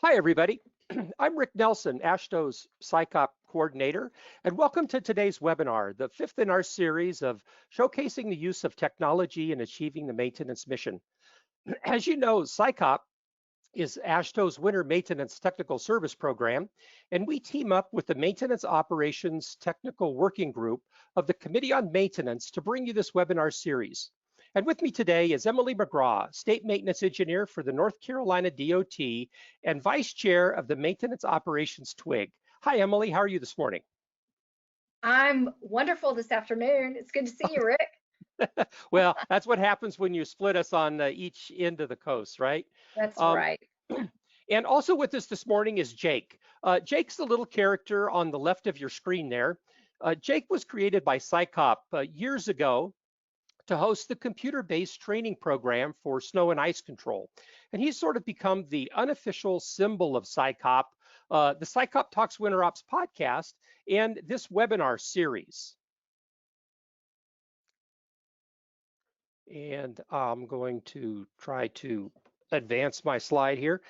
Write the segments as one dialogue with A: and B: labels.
A: Hi, everybody. I'm Rick Nelson, AASHTO's SICOP coordinator, and welcome to today's webinar, the fifth in our series of showcasing the use of technology in achieving the maintenance mission. As you know, SICOP is AASHTO's Winter Maintenance Technical Service Program, and we team up with the Maintenance Operations Technical Working Group of the Committee on Maintenance to bring you this webinar series. And with me today is Emily McGraw, State Maintenance Engineer for the North Carolina DOT and Vice Chair of the Maintenance Operations TWIG. Hi, Emily. How are you this morning?
B: I'm wonderful this afternoon. It's good to see you, Rick.
A: Well, that's what happens when you split us on each end of the coast, right?
B: That's
A: Um,
B: right.
A: and also with us this morning is Jake. Jake's the little character on the left of your screen there. Jake was created by SICOP years ago to host the computer-based training program for snow and ice control. And he's sort of become the unofficial symbol of SICOP, the SICOP Talks Winter Ops podcast, and this webinar series. And I'm going to try to advance my slide here.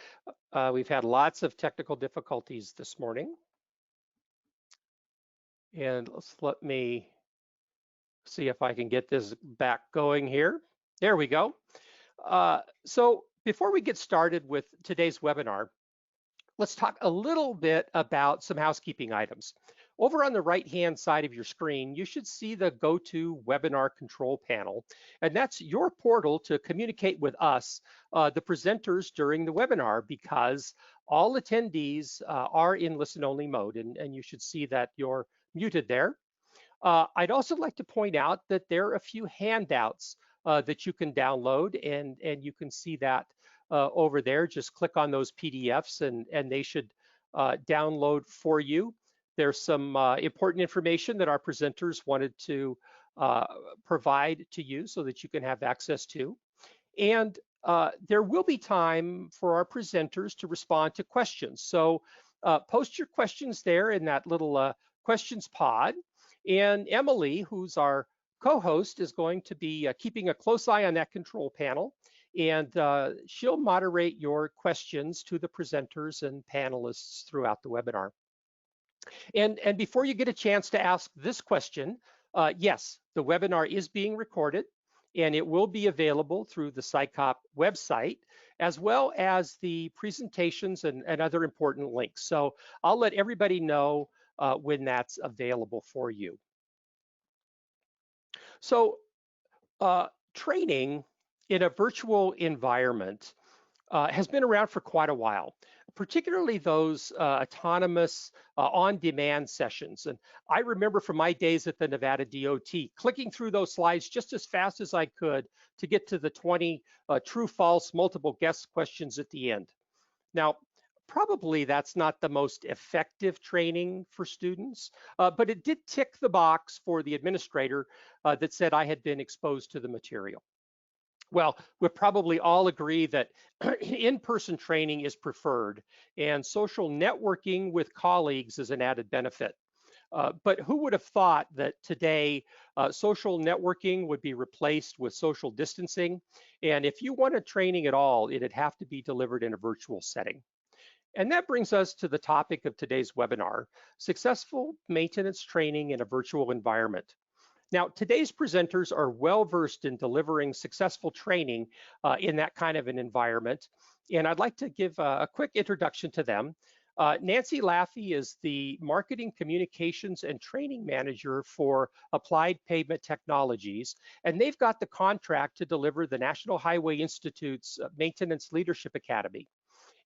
A: We've had lots of technical difficulties this morning. And let me see if I can get this back going here. There we go. So before we get started with today's webinar, let's talk a little bit about some housekeeping items. Over on the right-hand side of your screen, you should see the Go-To Webinar Control panel, and that's your portal to communicate with us, the presenters during the webinar, because all attendees are in listen-only mode, and you should see that you're muted there. I'd also like to point out that there are a few handouts that you can download, and you can see that over there. Just click on those PDFs and they should download for you. There's some important information that our presenters wanted to provide to you so that you can have access to. And there will be time for our presenters to respond to questions. So post your questions there in that little questions pod. And Emily, who's our co-host, is going to be keeping a close eye on that control panel, and she'll moderate your questions to the presenters and panelists throughout the webinar. And before you get a chance to ask this question, yes, the webinar is being recorded, and it will be available through the SICOP website, as well as the presentations and other important links. So I'll let everybody know when that's available for you. So training in a virtual environment has been around for quite a while, particularly those autonomous on-demand sessions. And I remember from my days at the Nevada DOT, clicking through those slides just as fast as I could to get to the 20 true, false, multiple guess questions at the end. Now, probably that's not the most effective training for students, but it did tick the box for the administrator that said I had been exposed to the material. Well, we'll probably all agree that in-person training is preferred, and social networking with colleagues is an added benefit. But who would have thought that today social networking would be replaced with social distancing? And if you wanted training at all, it'd have to be delivered in a virtual setting. And that brings us to the topic of today's webinar, successful maintenance training in a virtual environment. Now, today's presenters are well-versed in delivering successful training in that kind of an environment. And I'd like to give a quick introduction to them. Nancy Laffey is the Marketing Communications and Training Manager for Applied Pavement Technologies, and they've got the contract to deliver the National Highway Institute's Maintenance Leadership Academy.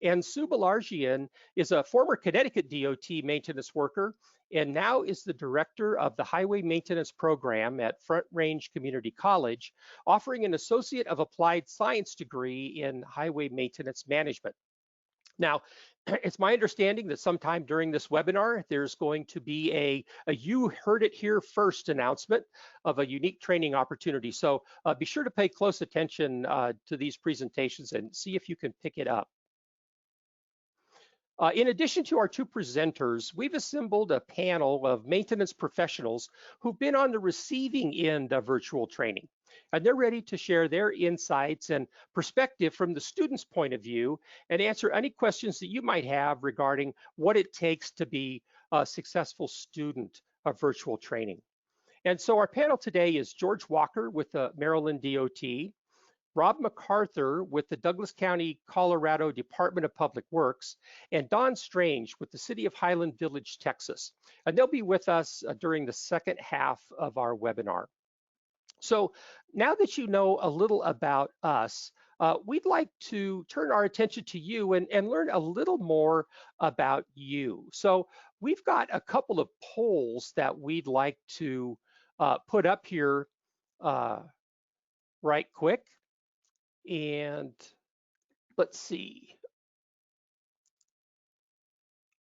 A: And Sue Balargian is a former Connecticut DOT maintenance worker and now is the director of the Highway Maintenance Program at Front Range Community College, offering an Associate of Applied Science degree in Highway Maintenance Management. Now, it's my understanding that sometime during this webinar, there's going to be a you heard it here first announcement of a unique training opportunity. So be sure to pay close attention to these presentations and see if you can pick it up. In addition to our two presenters, we've assembled a panel of maintenance professionals who've been on the receiving end of virtual training. And they're ready to share their insights and perspective from the student's point of view and answer any questions that you might have regarding what it takes to be a successful student of virtual training. And so our panel today is George Walker with the Maryland DOT, Rob MacArthur with the Douglas County, Colorado Department of Public Works, and Don Strange with the City of Highland Village, Texas. And they'll be with us during the second half of our webinar. So now that you know a little about us, we'd like to turn our attention to you and learn a little more about you. So we've got a couple of polls that we'd like to put up here right quick. And let's see.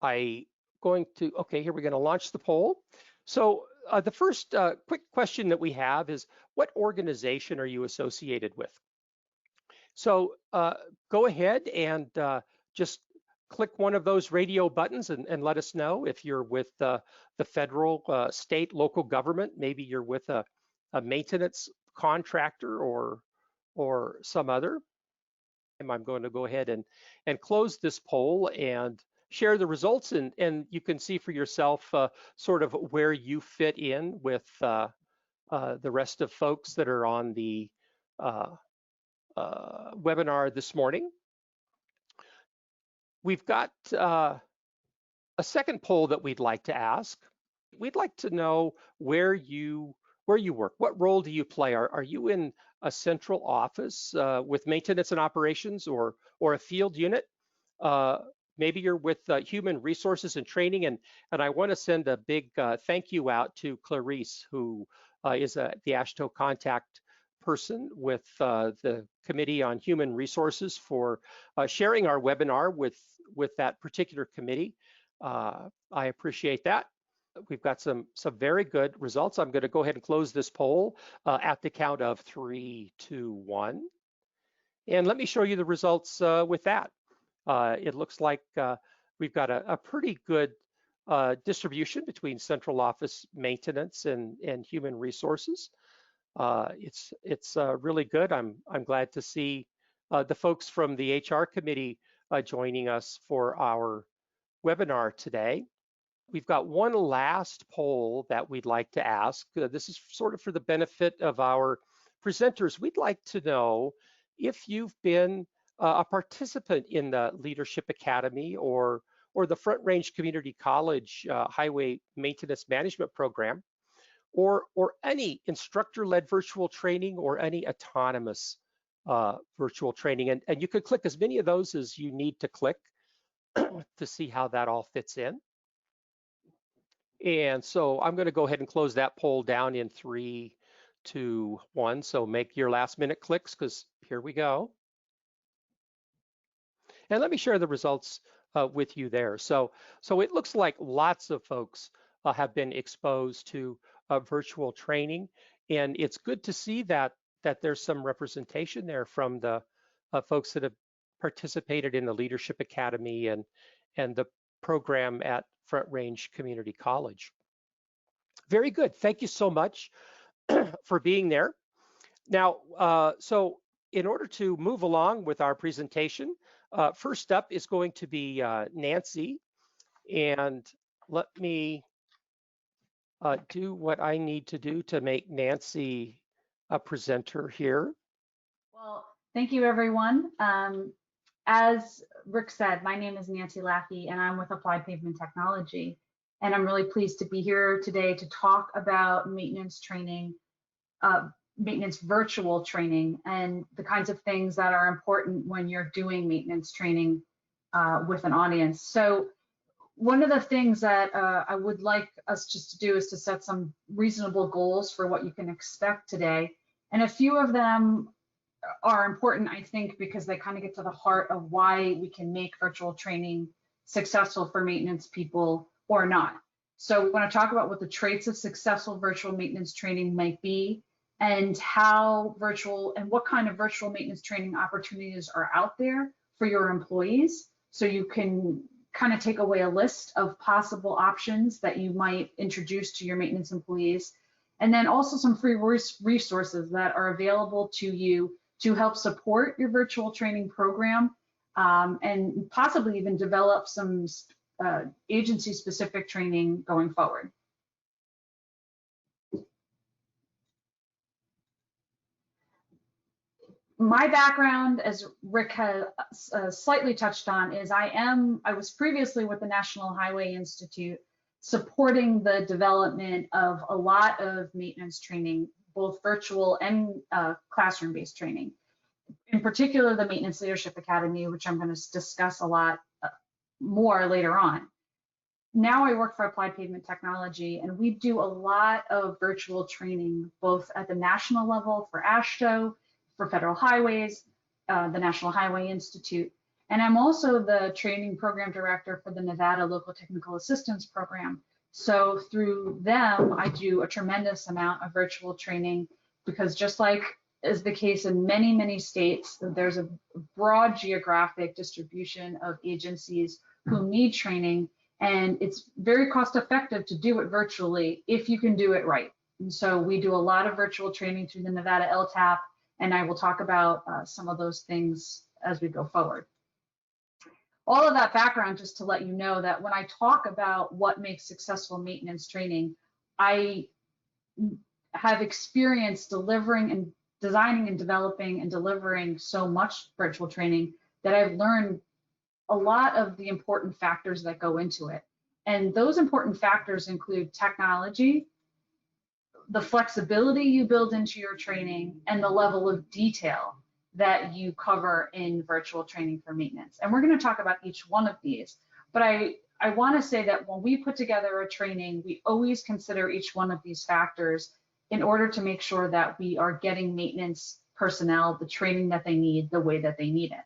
A: Okay, here we're going to launch the poll. So the first quick question that we have is, what organization are you associated with? So go ahead and just click one of those radio buttons and let us know if you're with the federal, state, local government. Maybe you're with a maintenance contractor or some other. I'm going to go ahead and close this poll and share the results, and you can see for yourself sort of where you fit in with the rest of folks that are on the webinar this morning. We've got a second poll that we'd like to ask. We'd like to know where you work. What role do you play? Are you in a central office with maintenance and operations, or a field unit? Maybe you're with human resources and training, and I want to send a big thank you out to Clarice, who is the AASHTO contact person with the Committee on Human Resources, for sharing our webinar with that particular committee. I appreciate that. We've got some very good results. I'm going to go ahead and close this poll at the count of 3, 2, 1. And let me show you the results with that. It looks like we've got a pretty good distribution between central office maintenance and human resources. It's really good. I'm glad to see the folks from the HR committee joining us for our webinar today. We've got one last poll that we'd like to ask. This is sort of for the benefit of our presenters. We'd like to know if you've been a participant in the Leadership Academy or the Front Range Community College Highway Maintenance Management Program, or any instructor-led virtual training or any autonomous virtual training. And you could click as many of those as you need to click to see how that all fits in. And so I'm going to go ahead and close that poll down in 3, 2, 1. So make your last minute clicks, because here we go. And let me share the results with you there. So it looks like lots of folks have been exposed to virtual training, and it's good to see that there's some representation there from the folks that have participated in the Leadership Academy and the program at Front Range Community College. Very good. Thank you so much for being there. Now, so in order to move along with our presentation, first up is going to be Nancy. And let me do what I need to do to make Nancy a presenter here.
C: Well, thank you, everyone. As Rick said, my name is Nancy Laffey, and I'm with Applied Pavement Technology. And I'm really pleased to be here today to talk about maintenance training, maintenance virtual training, and the kinds of things that are important when you're doing maintenance training with an audience. So one of the things that I would like us just to do is to set some reasonable goals for what you can expect today. And a few of them are important, I think, because they kind of get to the heart of why we can make virtual training successful for maintenance people or not. So we want to talk about what the traits of successful virtual maintenance training might be, and how virtual and what kind of virtual maintenance training opportunities are out there for your employees, so you can kind of take away a list of possible options that you might introduce to your maintenance employees, and then also some free resources that are available to you to help support your virtual training program, and possibly even develop some agency-specific training going forward. My background, as Rick has slightly touched on, is I was previously with the National Highway Institute supporting the development of a lot of maintenance training, both virtual and classroom-based training. In particular, the Maintenance Leadership Academy, which I'm going to discuss a lot more later on. Now I work for Applied Pavement Technology, and we do a lot of virtual training, both at the national level for AASHTO, for federal highways, the National Highway Institute. And I'm also the training program director for the Nevada Local Technical Assistance Program. So through them, I do a tremendous amount of virtual training, because just like is the case in many, many states, there's a broad geographic distribution of agencies who need training, and it's very cost effective to do it virtually if you can do it right. And so we do a lot of virtual training through the Nevada LTAP, and I will talk about some of those things as we go forward. All of that background just to let you know that when I talk about what makes successful maintenance training, I have experience delivering and designing and developing and delivering so much virtual training that I've learned a lot of the important factors that go into it. And those important factors include technology, the flexibility you build into your training, and the level of detail that you cover in virtual training for maintenance. And we're going to talk about each one of these. But I want to say that when we put together a training, we always consider each one of these factors in order to make sure that we are getting maintenance personnel the training that they need the way that they need it.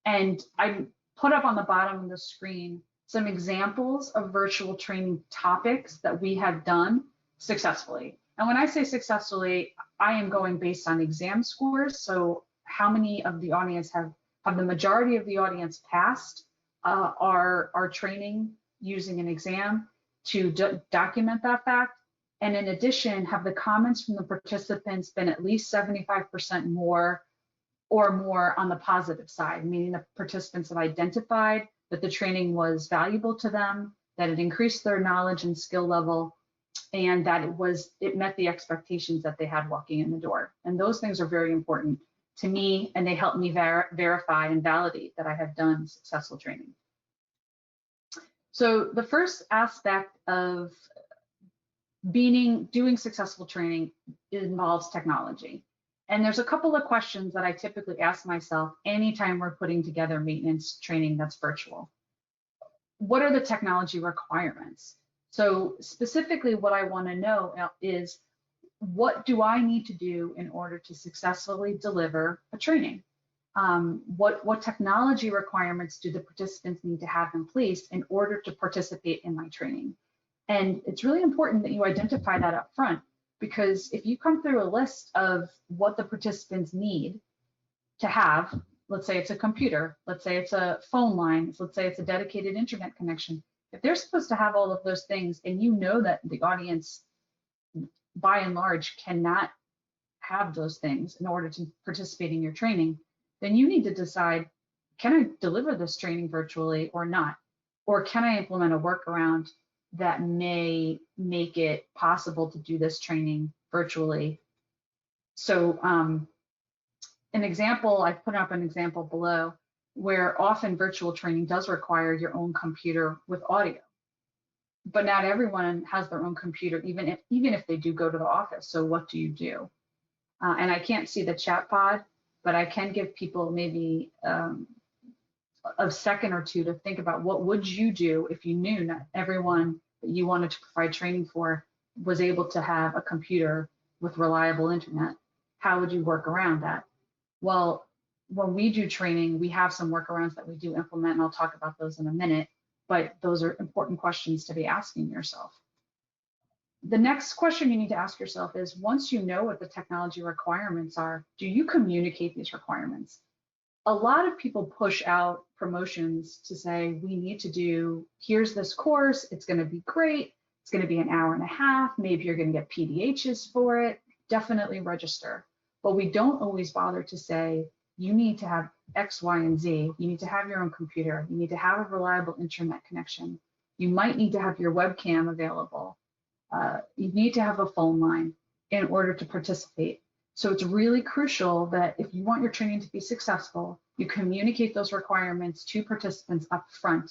C: And I put up on the bottom of the screen some examples of virtual training topics that we have done successfully. And when I say successfully, I am going based on exam scores. So how many of the audience have the majority of the audience passed our training using an exam to document that fact? And in addition, have the comments from the participants been at least 75% more or more on the positive side, meaning the participants have identified that the training was valuable to them, that it increased their knowledge and skill level, and that it met the expectations that they had walking in the door. And those things are very important to me, and they help me verify and validate that I have done successful training. So the first aspect of doing successful training involves technology. And there's a couple of questions that I typically ask myself anytime we're putting together maintenance training that's virtual. What are the technology requirements? So specifically what I want to know is, what do I need to do in order to successfully deliver a training? What technology requirements do the participants need to have in place in order to participate in my training? And it's really important that you identify that up front, because if you come through a list of what the participants need to have, let's say it's a computer, let's say it's a phone line, let's say it's a dedicated internet connection. If they're supposed to have all of those things, and you know that the audience by and large cannot have those things in order to participate in your training, then you need to decide, can I deliver this training virtually or not? Or can I implement a workaround that may make it possible to do this training virtually? So an example, I've put up an example below, where often virtual training does require your own computer with audio. But not everyone has their own computer, even if they do go to the office. So what do you do? And I can't see the chat pod, but I can give people maybe a second or two to think about, what would you do if you knew not everyone that you wanted to provide training for was able to have a computer with reliable internet? How would you work around that? Well, when we do training, we have some workarounds that we do implement, and I'll talk about those in a minute, but those are important questions to be asking yourself. The next question you need to ask yourself is, once you know what the technology requirements are, do you communicate these requirements? a lot of people push out promotions to say, we need to do, here's this course, it's going to be great, it's going to be an hour and a half, maybe you're going to get PDHs for it, definitely register. But we don't always bother to say, you need to have X, Y, and Z. You need to have your own computer. You need to have a reliable internet connection. You might need to have your webcam available. You need to have a phone line in order to participate. So it's really crucial that if you want your training to be successful, you communicate those requirements to participants up front.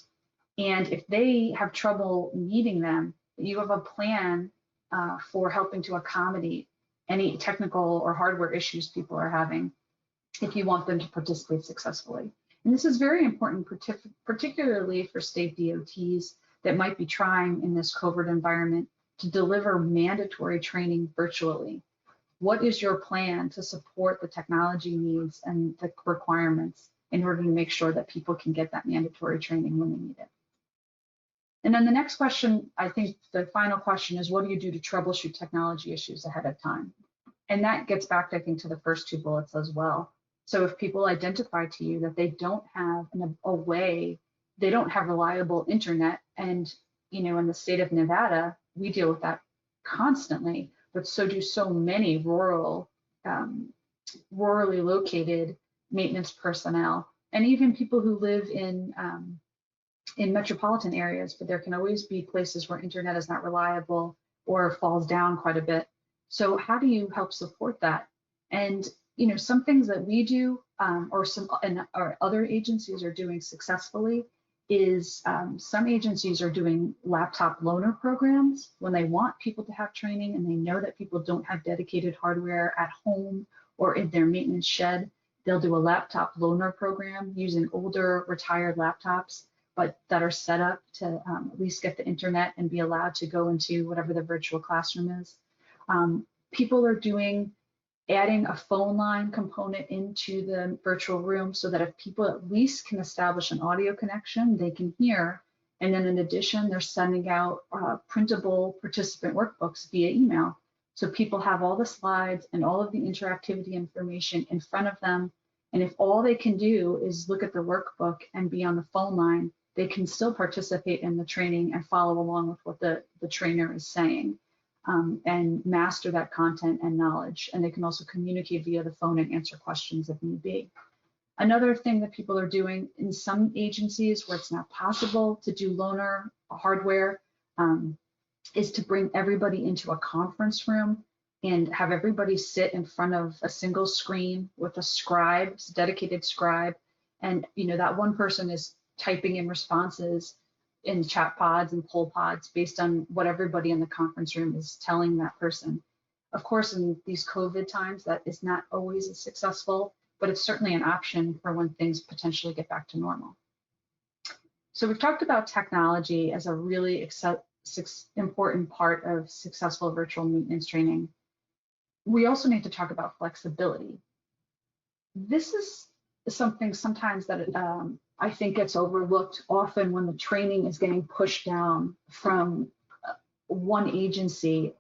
C: And if they have trouble meeting them, you have a plan for helping to accommodate any technical or hardware issues people are having if you want them to participate successfully. And this is very important, particularly for state DOTs that might be trying in this COVID environment to deliver mandatory training virtually. What is your plan to support the technology needs and the requirements in order to make sure that people can get that mandatory training when they need it? And then the next question, I think the final question is, what do you do to troubleshoot technology issues ahead of time? And that gets back, I think, to the first two bullets as well. So if people identify to you that they don't have a way, they don't have reliable internet, and in the state of Nevada, we deal with that constantly, but so do so many rurally located maintenance personnel, and even people who live in metropolitan areas, but there can always be places where internet is not reliable or falls down quite a bit. So how do you help support that? And some things that we do or other agencies are doing successfully is some agencies are doing laptop loaner programs when they want people to have training and they know that people don't have dedicated hardware at home or in their maintenance shed. They'll do a laptop loaner program using older retired laptops, but that are set up to at least get the internet and be allowed to go into whatever the virtual classroom is. People are adding a phone line component into the virtual room so that if people at least can establish an audio connection, they can hear. And then in addition, they're sending out printable participant workbooks via email. So people have all the slides and all of the interactivity information in front of them. And if all they can do is look at the workbook and be on the phone line, they can still participate in the training and follow along with what the trainer is saying. And master that content and knowledge. And they can also communicate via the phone and answer questions if need be. Another thing that people are doing in some agencies where it's not possible to do loaner hardware is to bring everybody into a conference room and have everybody sit in front of a single screen with a scribe, dedicated scribe. And that one person is typing in responses in chat pods and poll pods based on what everybody in the conference room is telling that person. Of course, in these COVID times, that is not always as successful, but it's certainly an option for when things potentially get back to normal. So we've talked about technology as a really important part of successful virtual maintenance training. We also need to talk about flexibility. This is something sometimes that I think gets overlooked often when the training is getting pushed down from one agency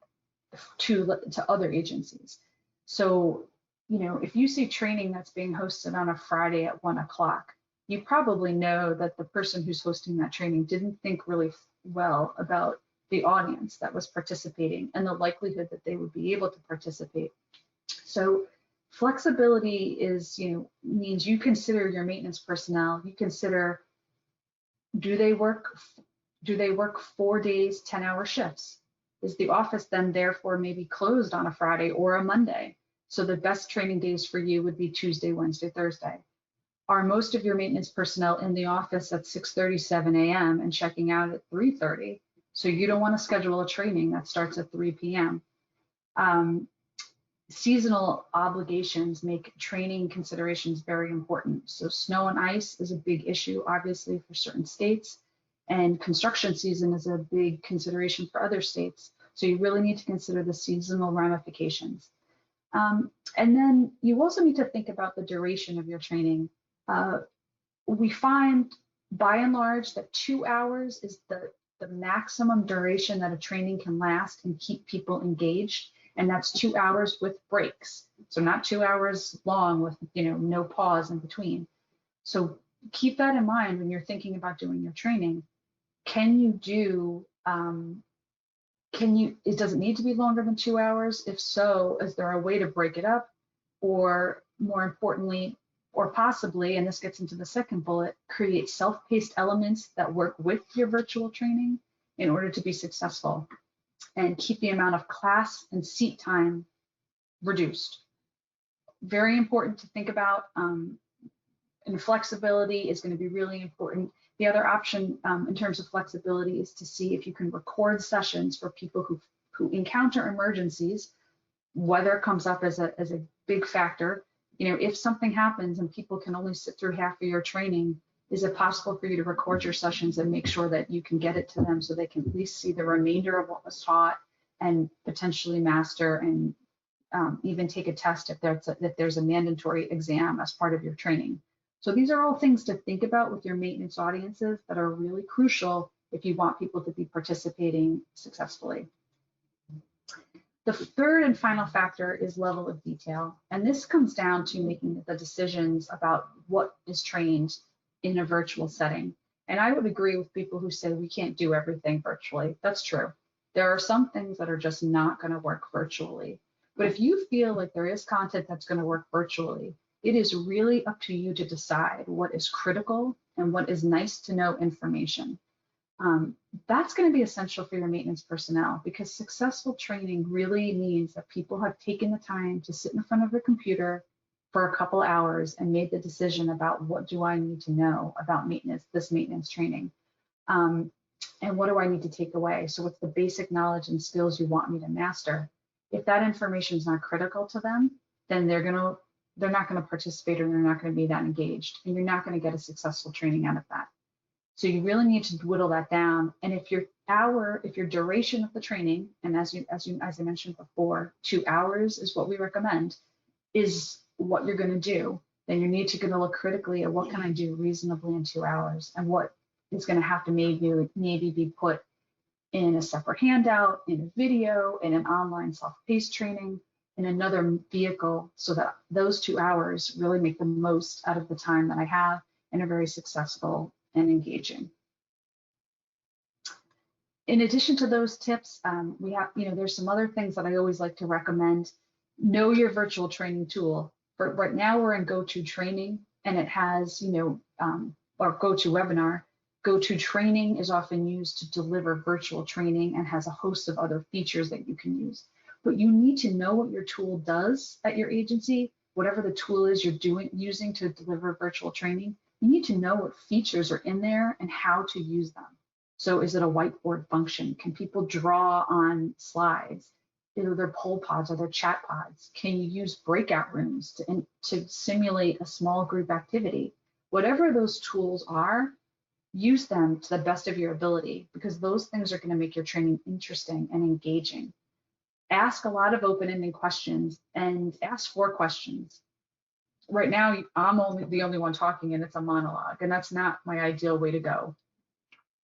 C: to other agencies. So, if you see training that's being hosted on a Friday at 1 o'clock, you probably know that the person who's hosting that training didn't think really well about the audience that was participating and the likelihood that they would be able to participate. So flexibility is, means you consider your maintenance personnel, you consider, do they work 4 days, 10-hour shifts? Is the office then therefore maybe closed on a Friday or a Monday? So the best training days for you would be Tuesday, Wednesday, Thursday. Are most of your maintenance personnel in the office at 6:30, 7 a.m. and checking out at 3:30? So you don't want to schedule a training that starts at 3 p.m. Seasonal obligations make training considerations very important. So snow and ice is a big issue, obviously, for certain states, and construction season is a big consideration for other states. So you really need to consider the seasonal ramifications. And then you also need to think about the duration of your training. We find, by and large, that 2 hours is the maximum duration that a training can last and keep people engaged. And that's 2 hours with breaks. So not 2 hours long with no pause in between. So keep that in mind when you're thinking about doing your training. Can you do, does it need to be longer than 2 hours? If so, is there a way to break it up? Or more importantly, or possibly, and this gets into the second bullet, create self-paced elements that work with your virtual training in order to be successful, and keep the amount of class and seat time reduced. Very important to think about, and flexibility is going to be really important. The other option in terms of flexibility is to see if you can record sessions for people who encounter emergencies. Weather comes up as a big factor. You know, if something happens and people can only sit through half of your training, is it possible for you to record your sessions and make sure that you can get it to them so they can at least see the remainder of what was taught and potentially master and even take a test if there's a mandatory exam as part of your training. So these are all things to think about with your maintenance audiences that are really crucial if you want people to be participating successfully. The third and final factor is level of detail. And this comes down to making the decisions about what is trained in a virtual setting. And I would agree with people who say we can't do everything virtually. That's true. There are some things that are just not going to work virtually. But if you feel like there is content that's going to work virtually, it is really up to you to decide what is critical and what is nice to know information. That's going to be essential for your maintenance personnel, because successful training really means that people have taken the time to sit in front of a computer for a couple hours and made the decision about what do I need to know about this maintenance training, and what do I need to take away. So what's the basic knowledge and skills you want me to master? If that information is not critical to them, then they're not going to participate, or they're not going to be that engaged, and you're not going to get a successful training out of that. So you really need to whittle that down. And if your duration of the training, and as I mentioned before, 2 hours is what we recommend, is what you're going to do, then you need to look critically at what can I do reasonably in 2 hours, and what is going to have to maybe be put in a separate handout, in a video, in an online self-paced training, in another vehicle, so that those 2 hours really make the most out of the time that I have and are very successful and engaging. In addition to those tips, we have, there's some other things that I always like to recommend. Know your virtual training tool. For right now, we're in GoToTraining, and it has, or GoToWebinar. GoToTraining is often used to deliver virtual training and has a host of other features that you can use. But you need to know what your tool does at your agency, whatever the tool is you're using to deliver virtual training. You need to know what features are in there and how to use them. So is it a whiteboard function? Can people draw on slides? Are there poll pods? Are there chat pods? Can you use breakout rooms to simulate a small group activity? Whatever those tools are, use them to the best of your ability, because those things are going to make your training interesting and engaging. Ask a lot of open-ended questions, and ask 4 questions. Right now, I'm the only one talking, and it's a monologue, and that's not my ideal way to go.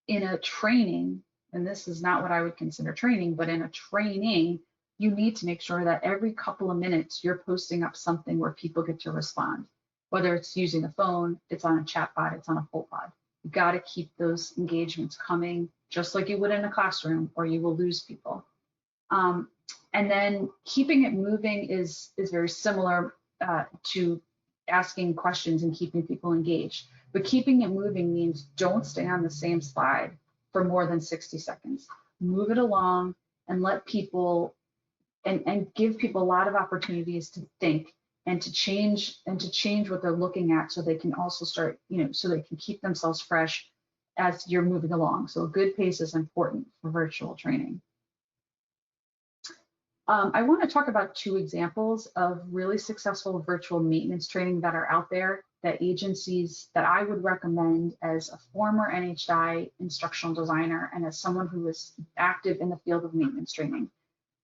C: In a training, and this is not what I would consider training, but in a training, you need to make sure that every couple of minutes you're posting up something where people get to respond. Whether it's using a phone, it's on a chat bot, it's on a poll pod. You got to keep those engagements coming, just like you would in a classroom, or you will lose people. And then keeping it moving is very similar to asking questions and keeping people engaged. But keeping it moving means don't stay on the same slide for more than 60 seconds. Move it along and let people and give people a lot of opportunities to think and to change what they're looking at, so they can also start, so they can keep themselves fresh as you're moving along. So a good pace is important for virtual training. I want to talk about 2 examples of really successful virtual maintenance training that are out there, that agencies that I would recommend as a former NHI instructional designer and as someone who is active in the field of maintenance training.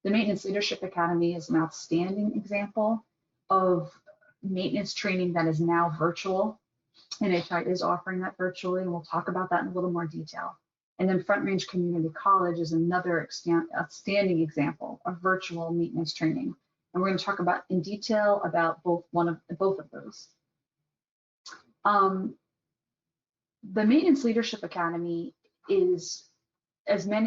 C: The Maintenance Leadership Academy is an outstanding example of maintenance training that is now virtual. NHI is offering that virtually, and we'll talk about that in a little more detail. And then Front Range Community College is another outstanding example of virtual maintenance training. And we're going to talk about in detail about both of those. The Maintenance Leadership Academy is,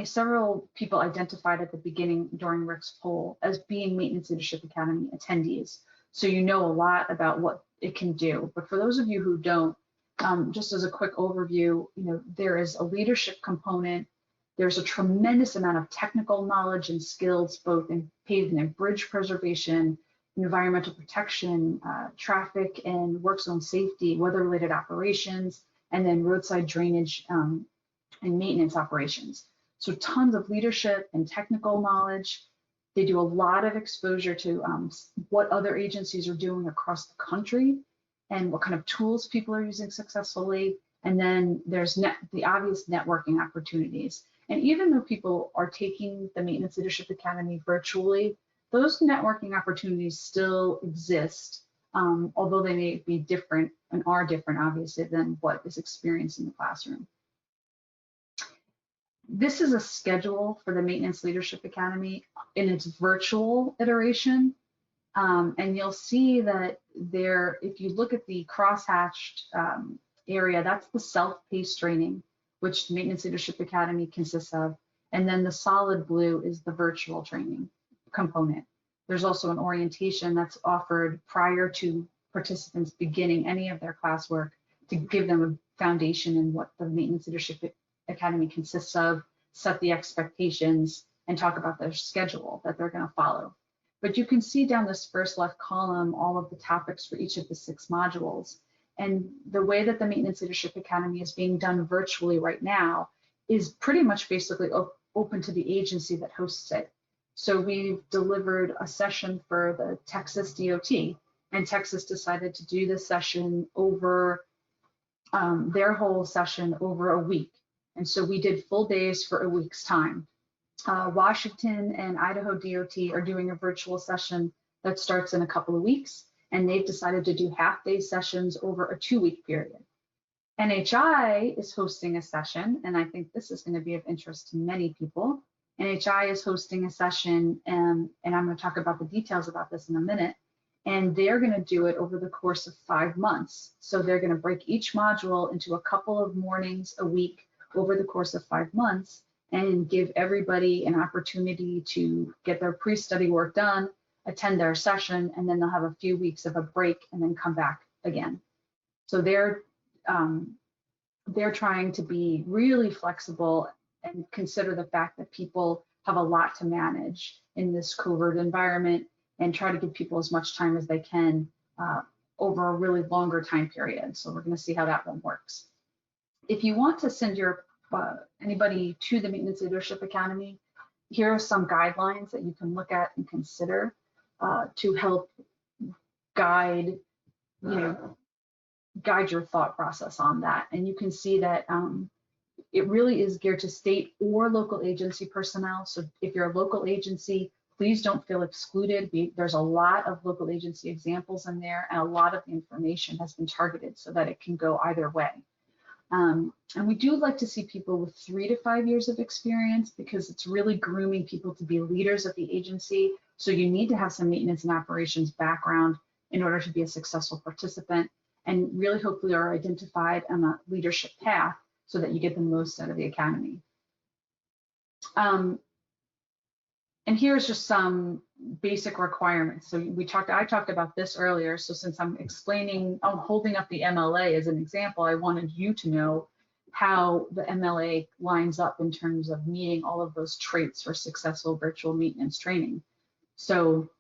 C: several people identified at the beginning during Rick's poll as being Maintenance Leadership Academy attendees. So you know a lot about what it can do. But for those of you who don't, just as a quick overview, there is a leadership component. There's a tremendous amount of technical knowledge and skills, both in pavement and bridge preservation, environmental protection, traffic and work zone safety, weather-related operations, and then roadside drainage and maintenance operations. So tons of leadership and technical knowledge. They do a lot of exposure to what other agencies are doing across the country and what kind of tools people are using successfully. And then there's the obvious networking opportunities. And even though people are taking the Maintenance Leadership Academy virtually, those networking opportunities still exist, although they may be different and are different, obviously, than what is experienced in the classroom. This is a schedule for the Maintenance Leadership Academy in its virtual iteration. And you'll see that there, if you look at the crosshatched area, that's the self-paced training, which the Maintenance Leadership Academy consists of. And then the solid blue is the virtual training component. There's also an orientation that's offered prior to participants beginning any of their classwork to give them a foundation in what the Maintenance Leadership Academy consists of, set the expectations, and talk about their schedule that they're going to follow. But you can see down this first left column all of the topics for each of the 6 modules. And the way that the Maintenance Leadership Academy is being done virtually right now is pretty much basically open to the agency that hosts it. So we've delivered a session for the Texas DOT, and Texas decided to do this session over their whole session over a week. And so we did full days for a week's time. Washington and Idaho DOT are doing a virtual session that starts in a couple of weeks, and they've decided to do half-day sessions over a 2-week period. NHI is hosting a session, and I think this is going to be of interest to many people. NHI is hosting a session, and I'm going to talk about the details about this in a minute, and they're going to do it over the course of 5 months. So they're going to break each module into a couple of mornings a week over the course of 5 months and give everybody an opportunity to get their pre-study work done, attend their session, and then they'll have a few weeks of a break and then come back again. So they're trying to be really flexible and consider the fact that people have a lot to manage in this COVID environment and try to give people as much time as they can over a really longer time period. So we're going to see how that one works. If you want to send your anybody to the Maintenance Leadership Academy, here are some guidelines that you can look at and consider to help guide, guide your thought process on that. And you can see that it really is geared to state or local agency personnel. So if you're a local agency, please don't feel excluded. There's a lot of local agency examples in there, and a lot of the information has been targeted so that it can go either way. And we do like to see people with 3 to 5 years of experience, because it's really grooming people to be leaders of the agency. So you need to have some maintenance and operations background in order to be a successful participant, and really hopefully are identified on a leadership path so that you get the most out of the academy. And here's just some basic requirements. So I talked about this earlier. So since I'm holding up the MLA as an example, I wanted you to know how the MLA lines up in terms of meeting all of those traits for successful virtual maintenance training. So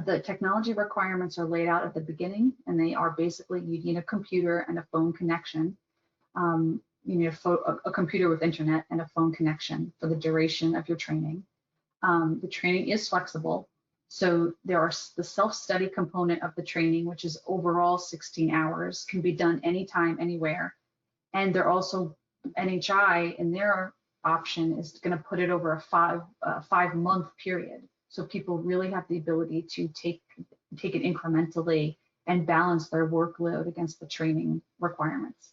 C: the technology requirements are laid out at the beginning, and they are basically, you need a computer and a phone connection. You need a computer with internet and a phone connection for the duration of your training. The training is flexible. So there are the self-study component of the training, which is overall 16 hours, can be done anytime, anywhere. And they're also, NHI in their option is going to put it over a 5-month period. So people really have the ability to take it incrementally and balance their workload against the training requirements.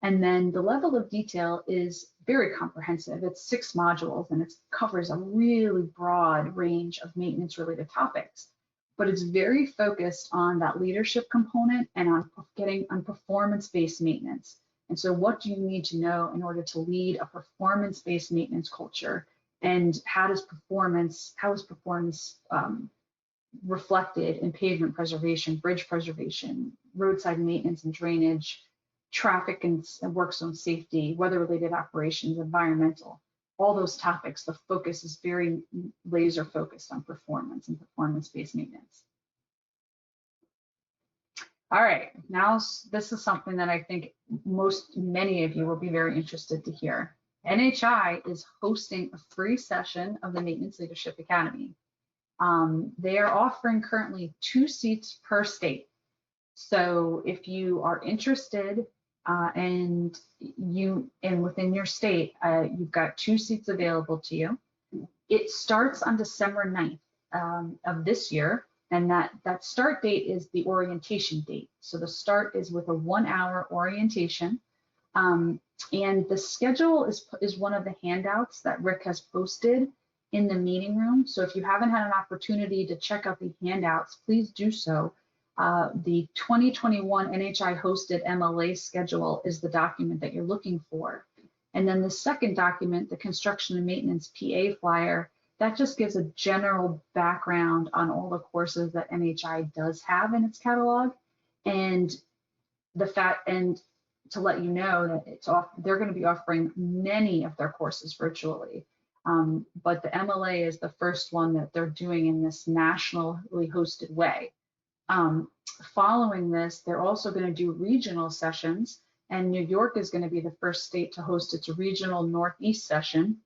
C: And then the level of detail is very comprehensive. It's 6 modules, and it covers a really broad range of maintenance related topics. but it's very focused on that leadership component and on getting on performance-based maintenance. And so what do you need to know in order to lead a performance-based maintenance culture? And how is performance reflected in pavement preservation, bridge preservation, roadside maintenance and drainage, traffic and work zone safety, weather-related operations, environmental, all those topics. The focus is very laser focused on performance and performance-based maintenance. All right, now this is something that I think many of you will be very interested to hear. NHI is hosting a free session of the Maintenance Leadership Academy. They are offering currently 2 seats per state. So if you are interested and within your state, you've got 2 seats available to you. It starts on December 9th of this year, and that start date is the orientation date. So the start is with a 1-hour orientation. And the schedule is one of the handouts that Rick has posted in the meeting room. So if you haven't had an opportunity to check out the handouts, please do so. The 2021 NHI hosted MLA schedule is the document that you're looking for. And then the second document, the construction and maintenance PA flyer, that just gives a general background on all the courses that NHI does have in its catalog, and to let you know that they're going to be offering many of their courses virtually. But the MLA is the first one that they're doing in this nationally hosted way. Following this, they're also going to do regional sessions, and New York is going to be the first state to host its regional Northeast session,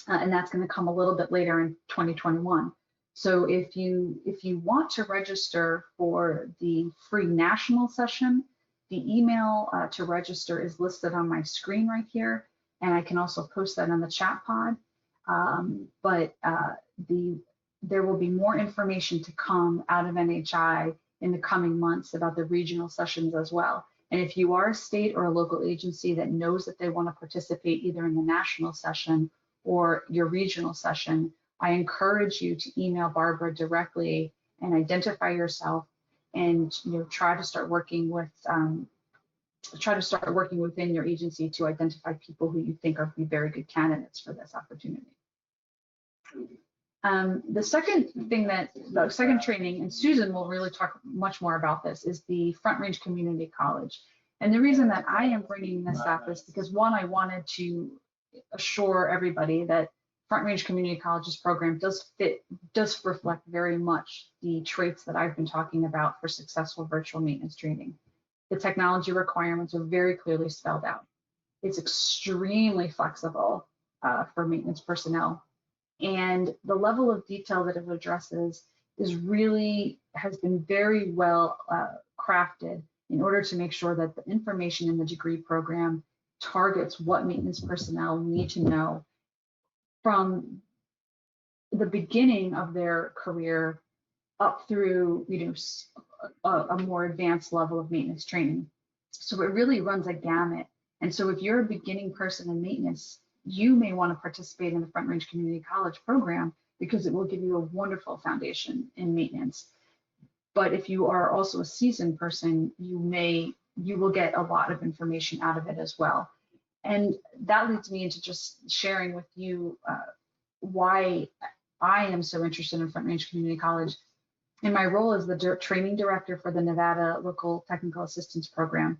C: and that's going to come a little bit later in 2021. So if you want to register for the free national session, the email to register is listed on my screen right here, and I can also post that on the chat pod. There will be more information to come out of NHI in the coming months about the regional sessions as well. And if you are a state or a local agency that knows that they want to participate either in the national session or your regional session, I encourage you to email Barbara directly and identify yourself, and try to start working within your agency to identify people who you think are very good candidates for this opportunity. The second training, and Susan will really talk much more about this, is the Front Range Community College. And the reason that I am bringing this up is because, one, I wanted to assure everybody that Front Range Community College's program does reflect very much the traits that I've been talking about for successful virtual maintenance training. The technology requirements are very clearly spelled out. It's extremely flexible for maintenance personnel. And the level of detail that it addresses has been very well crafted in order to make sure that the information in the degree program targets what maintenance personnel need to know from the beginning of their career up through a more advanced level of maintenance training. So it really runs a gamut. And so if you're a beginning person in maintenance, you may want to participate in the Front Range Community College program because it will give you a wonderful foundation in maintenance. But if you are also a seasoned person, you will get a lot of information out of it as well. And that leads me into just sharing with you why I am so interested in Front Range Community College. In my role as the training director for the Nevada Local Technical Assistance Program,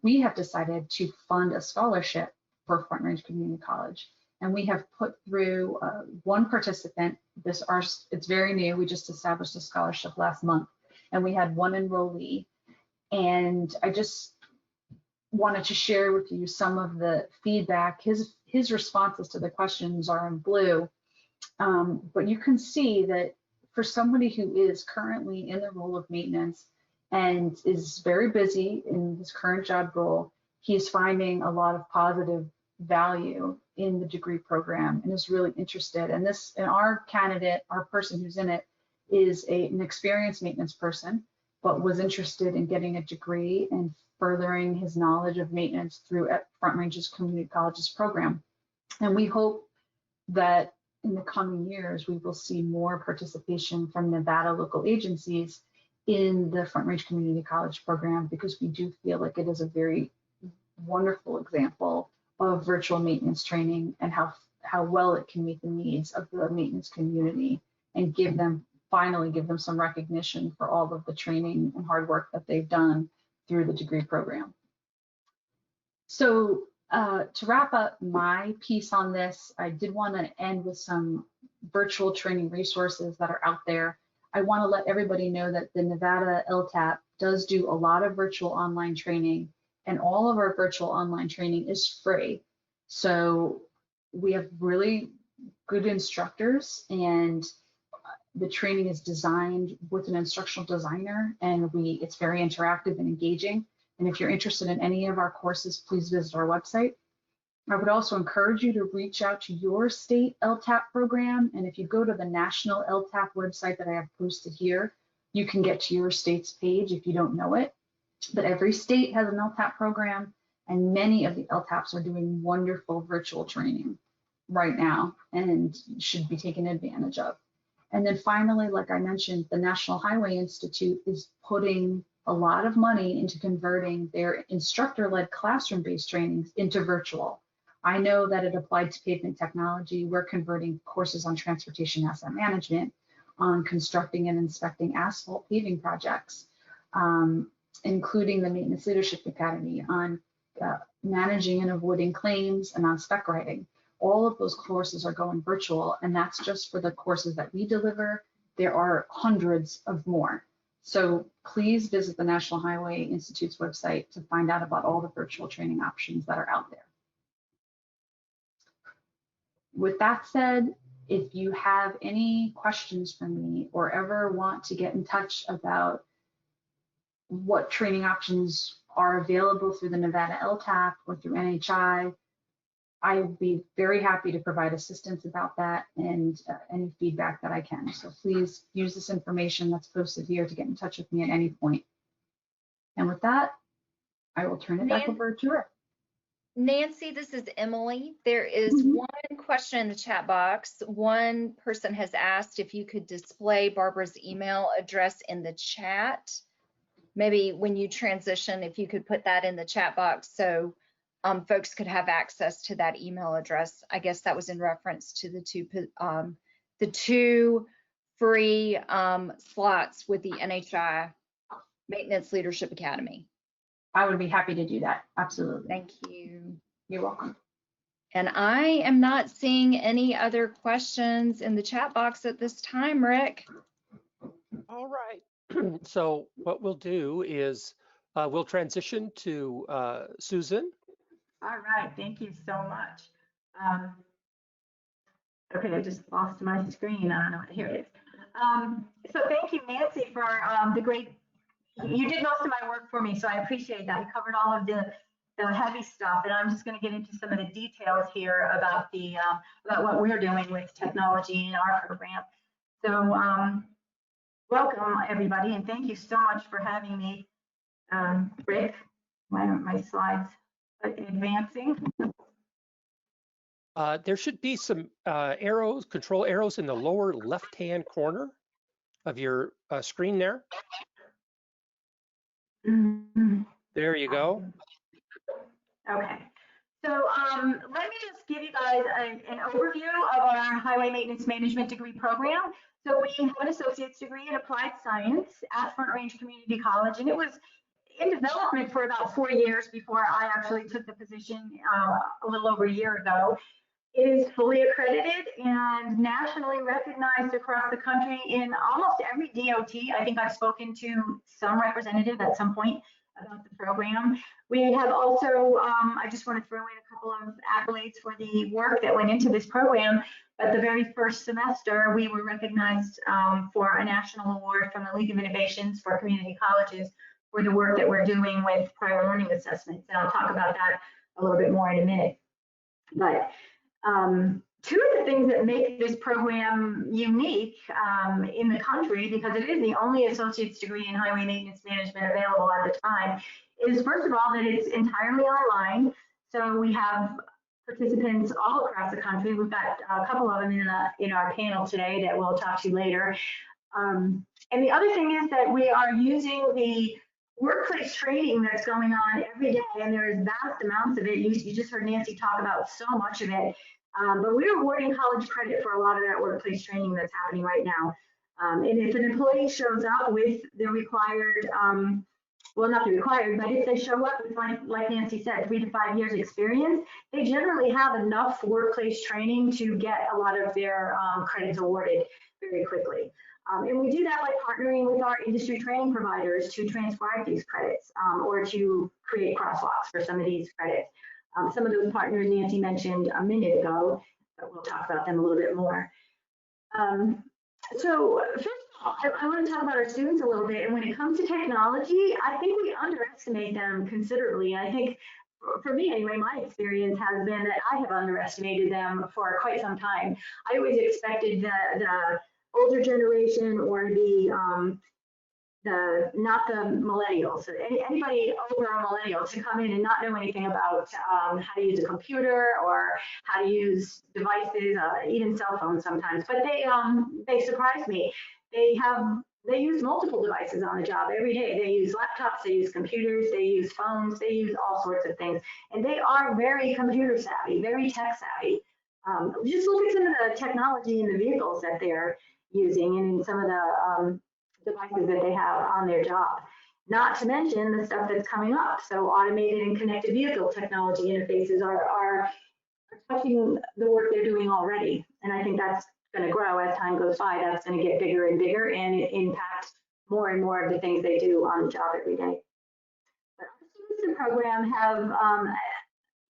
C: we have decided to fund a scholarship for Front Range Community College. And we have put through one participant. It's very new. We just established a scholarship last month, and we had one enrollee. And I just wanted to share with you some of the feedback. His responses to the questions are in blue, but you can see that for somebody who is currently in the role of maintenance and is very busy in his current job role, he's finding a lot of positive value in the degree program and is really interested. And our candidate, our person who's in it, is an experienced maintenance person, but was interested in getting a degree and furthering his knowledge of maintenance through Front Range's Community College's program. And we hope that in the coming years, we will see more participation from Nevada local agencies in the Front Range Community College program, because we do feel like it is a very wonderful example of virtual maintenance training and how well it can meet the needs of the maintenance community and finally give them some recognition for all of the training and hard work that they've done through the degree program. So to wrap up my piece on this, I did want to end with some virtual training resources that are out there. I want to let everybody know that the Nevada LTAP does do a lot of virtual online training, and all of our virtual online training is free. So we have really good instructors, and the training is designed with an instructional designer, and it's very interactive and engaging. And if you're interested in any of our courses, please visit our website. I would also encourage you to reach out to your state LTAP program. And if you go to the national LTAP website that I have posted here, you can get to your state's page if you don't know it. But every state has an LTAP program, and many of the LTAPs are doing wonderful virtual training right now and should be taken advantage of. And then finally, like I mentioned, the National Highway Institute is putting a lot of money into converting their instructor-led classroom-based trainings into virtual. I know that at Applied to Pavement Technology, we're converting courses on transportation asset management, on constructing and inspecting asphalt paving projects, including the Maintenance Leadership Academy, on managing and avoiding claims, and on spec writing. All of those courses are going virtual, and that's just for the courses that we deliver. There are hundreds of more. So please visit the National Highway Institute's website to find out about all the virtual training options that are out there. With that said, if you have any questions for me or ever want to get in touch about what training options are available through the Nevada LTAP or through NHI, I would be very happy to provide assistance about that and any feedback that I can. So please use this information that's posted here to get in touch with me at any point. And with that, I will turn it back over to Rick.
B: Nancy, this is Emily. There is one question in the chat box. One person has asked if you could display Barbara's email address in the chat. Maybe when you transition, if you could put that in the chat box so folks could have access to that email address. I guess that was in reference to the two free slots with the NHI Maintenance Leadership Academy.
C: I would be happy to do that. Absolutely.
B: Thank you.
C: You're welcome.
B: And I am not seeing any other questions in the chat box at this time, Rick.
A: All right. So what we'll do is we'll transition to Susan.
D: All right, thank you so much. Okay, I just lost my screen. I don't know. Here it is. So thank you, Nancy, for the great. You did most of my work for me, so I appreciate that. You covered all of the heavy stuff, and I'm just going to get into some of the details here about about what we're doing with technology in our program. So welcome everybody, and thank you so much for having me. Rick, my slides advancing.
A: There should be some control arrows in the lower left-hand corner of your screen there. There you go.
D: Okay. So let me just give you guys an overview of our Highway Maintenance Management degree program. So we have an associate's degree in applied science at Front Range Community College, and it was in development for about 4 years before I actually took the position a little over a year ago. It is fully accredited and nationally recognized across the country in almost every DOT. I think I've spoken to some representative at some point about the program. We have also, I just want to throw in a couple of accolades for the work that went into this program. At the very first semester, we were recognized for a national award from the League of Innovations for Community Colleges for the work that we're doing with prior learning assessments. And I'll talk about that a little bit more in a minute. But two of the things that make this program unique in the country, because it is the only associate's degree in highway maintenance management available at the time, is first of all that it's entirely online. So we have participants all across the country. We've got a couple of them in our panel today that we'll talk to later. And the other thing is that we are using the workplace training that's going on every day, and there's vast amounts of it. You just heard Nancy talk about so much of it, but we're awarding college credit for a lot of that workplace training that's happening right now. And if an employee shows up with the required, well, not the required, but if they show up with, like Nancy said, 3 to 5 years experience, they generally have enough workplace training to get a lot of their credits awarded very quickly. And we do that by partnering with our industry training providers to transcribe these credits or to create crosswalks for some of these credits. Some of those partners Nancy mentioned a minute ago, but we'll talk about them a little bit more. So first of all, I want to talk about our students a little bit. And when it comes to technology, I think we underestimate them considerably. I think for me anyway, my experience has been that I have underestimated them for quite some time. I always expected the older generation or not the millennials, anybody over a millennial to come in and not know anything about how to use a computer or how to use devices, even cell phones sometimes. But they surprised me. They use multiple devices on the job every day. They use laptops, they use computers, they use phones, they use all sorts of things. And they are very computer savvy, very tech savvy. Just look at some of the technology in the vehicles that they're using and in some of the devices that they have on their job. Not to mention the stuff that's coming up. So automated and connected vehicle technology interfaces are touching the work they're doing already. And I think that's going to grow as time goes by. That's going to get bigger and bigger and it impacts more and more of the things they do on the job every day. But our students in the program have,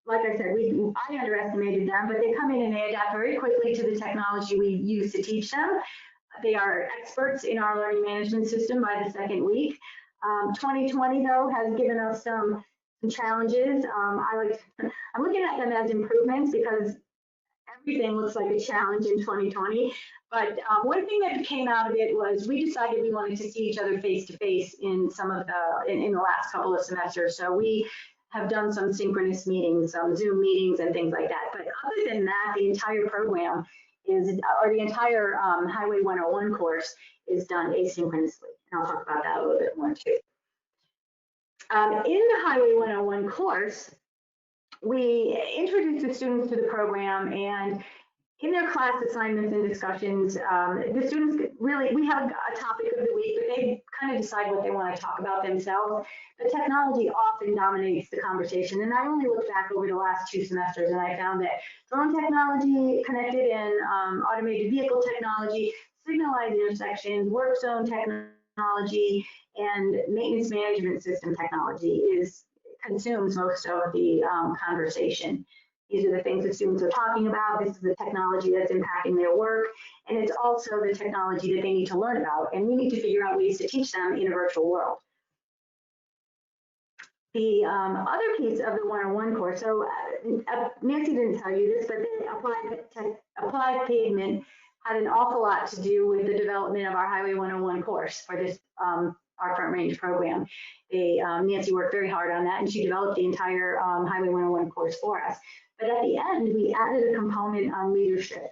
D: like I said, I underestimated them, but they come in and they adapt very quickly to the technology we use to teach them. They are experts in our learning management system by the second week. 2020 though has given us some challenges. I'm looking at them as improvements because everything looks like a challenge in 2020. But one thing that came out of it was we decided we wanted to see each other face to face in some of in the last couple of semesters. So we have done some synchronous meetings, some Zoom meetings and things like that. But other than that, the entire program or the entire Highway 101 course is done asynchronously. And I'll talk about that a little bit more too. In the Highway 101 course, we introduce the students to the program, and in their class assignments and discussions, the students we have a topic of the week, but they kind of decide what they want to talk about themselves. But technology often dominates the conversation. And I only looked back over the last 2 semesters and I found that drone technology, connected and automated vehicle technology, signalized intersections, work zone technology, and maintenance management system technology consumes most of the conversation. These are the things that students are talking about. This is the technology that's impacting their work. And it's also the technology that they need to learn about. And we need to figure out ways to teach them in a virtual world. The other piece of the 101 course, so Nancy didn't tell you this, but the Applied Pavement had an awful lot to do with the development of our Highway 101 course for this our Front Range program. Nancy worked very hard on that, and she developed the entire Highway 101 course for us. But at the end, we added a component on leadership,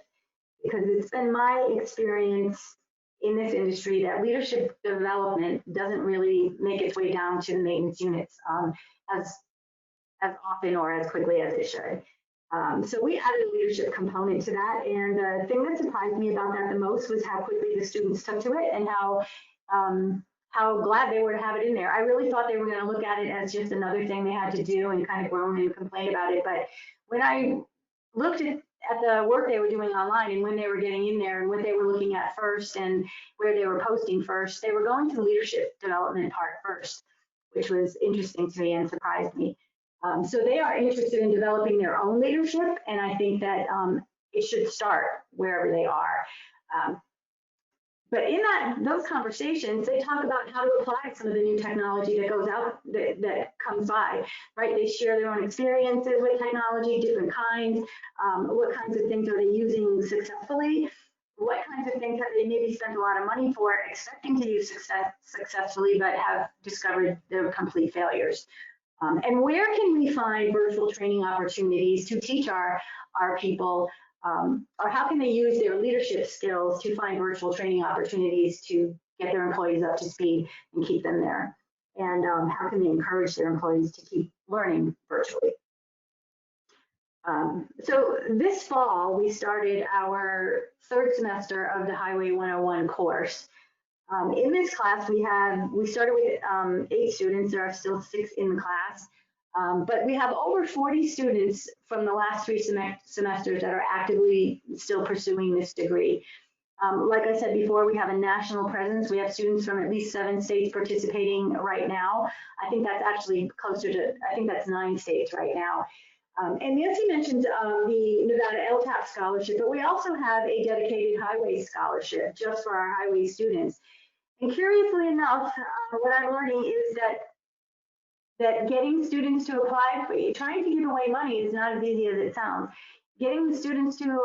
D: because it's been my experience in this industry that leadership development doesn't really make its way down to the maintenance units as often or as quickly as it should. So we added a leadership component to that, and the thing that surprised me about that the most was how quickly the students took to it and how glad they were to have it in there. I really thought they were going to look at it as just another thing they had to do and kind of groan and complain about it. But when I looked at the work they were doing online and when they were getting in there and what they were looking at first and where they were posting first, they were going to the leadership development part first, which was interesting to me and surprised me. So they are interested in developing their own leadership, and I think that it should start wherever they are. But in those conversations, they talk about how to apply some of the new technology that goes out, that comes by, right? They share their own experiences with technology, different kinds. What kinds of things are they using successfully? What kinds of things have they maybe spent a lot of money for, expecting to use successfully, but have discovered their complete failures? And where can we find virtual training opportunities to teach our people, or how can they use their leadership skills to find virtual training opportunities to get their employees up to speed and keep them there? And how can they encourage their employees to keep learning virtually? So this fall, we started our third semester of the Highway 101 course. In this class, we started with 8 students. There are still 6 in the class, but we have over 40 students from the last 3 semesters that are actively still pursuing this degree. Like I said before, we have a national presence. We have students from at least 7 states participating right now. I think that's actually closer to, I think that's 9 states right now. And Nancy mentioned the Nevada LTAP scholarship, but we also have a dedicated highway scholarship just for our highway students. And curiously enough, what I'm learning is that getting students to apply for it, trying to give away money is not as easy as it sounds. Getting the students to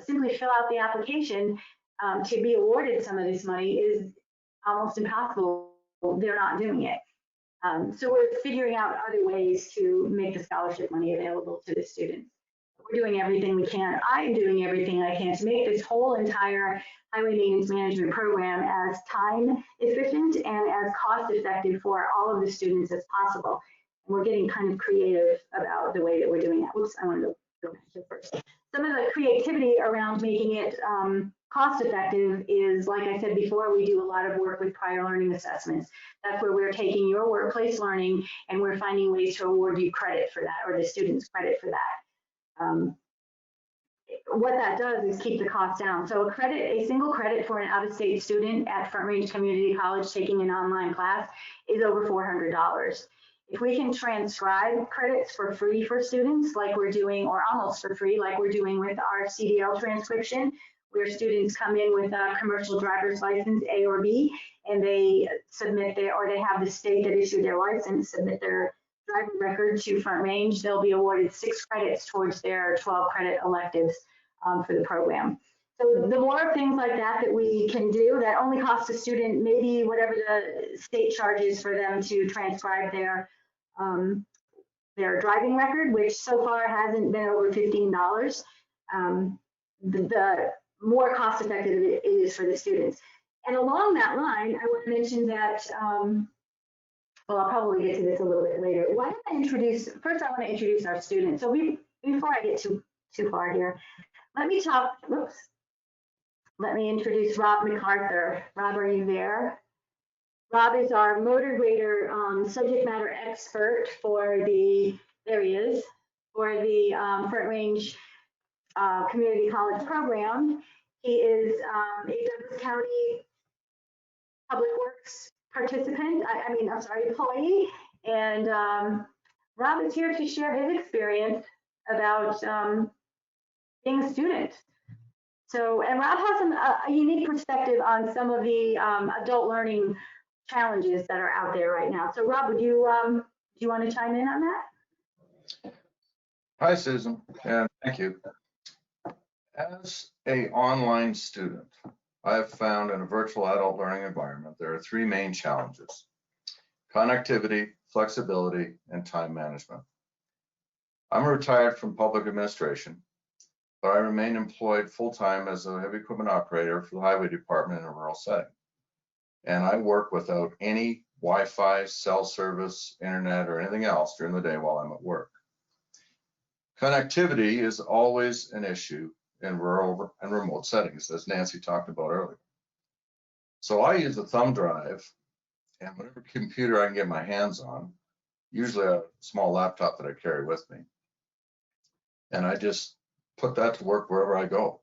D: simply fill out the application to be awarded some of this money is almost impossible. They're not doing it. So we're figuring out other ways to make the scholarship money available to the students. We're doing everything we can. I'm doing everything I can to make this whole entire highway maintenance management program as time efficient and as cost effective for all of the students as possible. And we're getting kind of creative about the way that we're doing that. Oops, I want to go back to first. Some of the creativity around making it cost effective is, like I said before, we do a lot of work with prior learning assessments. That's where we're taking your workplace learning and we're finding ways to award you credit for that, or the students credit for that. What that does is keep the cost down. So a single credit for an out-of-state student at Front Range Community College taking an online class is over $400. If we can transcribe credits for free for students like we're doing, or almost for free like we're doing with our CDL transcription, where students come in with a commercial driver's license, A or B, and they submit or they have the state that issued their license submit their driver record to Front Range, they'll be awarded 6 credits towards their 12 credit electives for the program. So the more things like that that we can do that only cost a student maybe whatever the state charges for them to transcribe their driving record, which so far hasn't been over $15, the more cost effective it is for the students. And along that line, I want to mention that, well, I'll probably get to this a little bit later. Why don't I introduce, first I want to introduce our students. So before I get too far here, let me introduce Rob MacArthur. Rob, are you there? Rob is our motor grader subject matter expert for the, there he is, for the Front Range Community College program. He is a Douglas County Public Works participant, employee. And Rob is here to share his experience about being a student. So, and Rob has a unique perspective on some of the adult learning challenges that are out there right now. So Rob, do you want to chime in on that?
E: Hi, Susan, and thank you. As an online student, I have found in a virtual adult learning environment, there are 3 main challenges: connectivity, flexibility, and time management. I'm retired from public administration, but I remain employed full-time as a heavy equipment operator for the highway department in a rural setting. And I work without any Wi-Fi, cell service, internet, or anything else during the day while I'm at work. Connectivity is always an issue in rural and remote settings, as Nancy talked about earlier. So I use a thumb drive and whatever computer I can get my hands on, usually a small laptop that I carry with me. And I just put that to work wherever I go.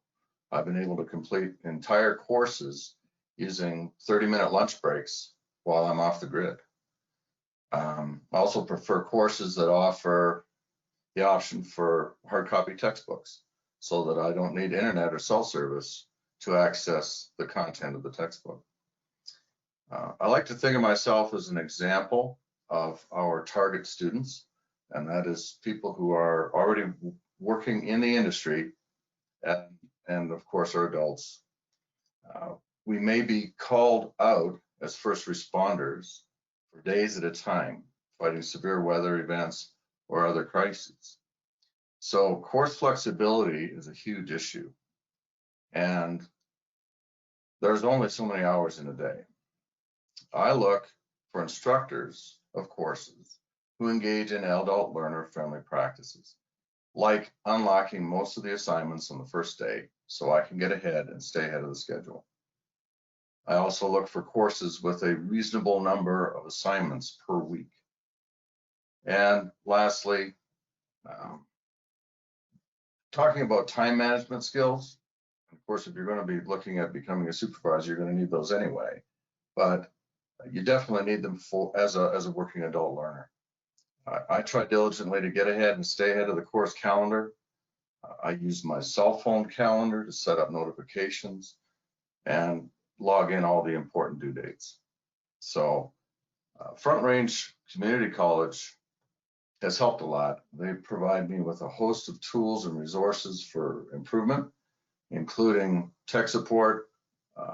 E: I've been able to complete entire courses using 30-minute lunch breaks while I'm off the grid. I also prefer courses that offer the option for hard copy textbooks so that I don't need internet or cell service to access the content of the textbook. I like to think of myself as an example of our target students, and that is people who are already working in the industry and of course are adults. We may be called out as first responders for days at a time fighting severe weather events or other crises. So course flexibility is a huge issue. And there's only so many hours in a day. I look for instructors of courses who engage in adult learner-friendly practices, like unlocking most of the assignments on the first day so I can get ahead and stay ahead of the schedule. I also look for courses with a reasonable number of assignments per week. And lastly, talking about time management skills. Of course, if you're going to be looking at becoming a supervisor, you're going to need those anyway. But you definitely need them as a working adult learner. I try diligently to get ahead and stay ahead of the course calendar. I use my cell phone calendar to set up notifications and log in all the important due dates. So Front Range Community College has helped a lot. They provide me with a host of tools and resources for improvement, including tech support,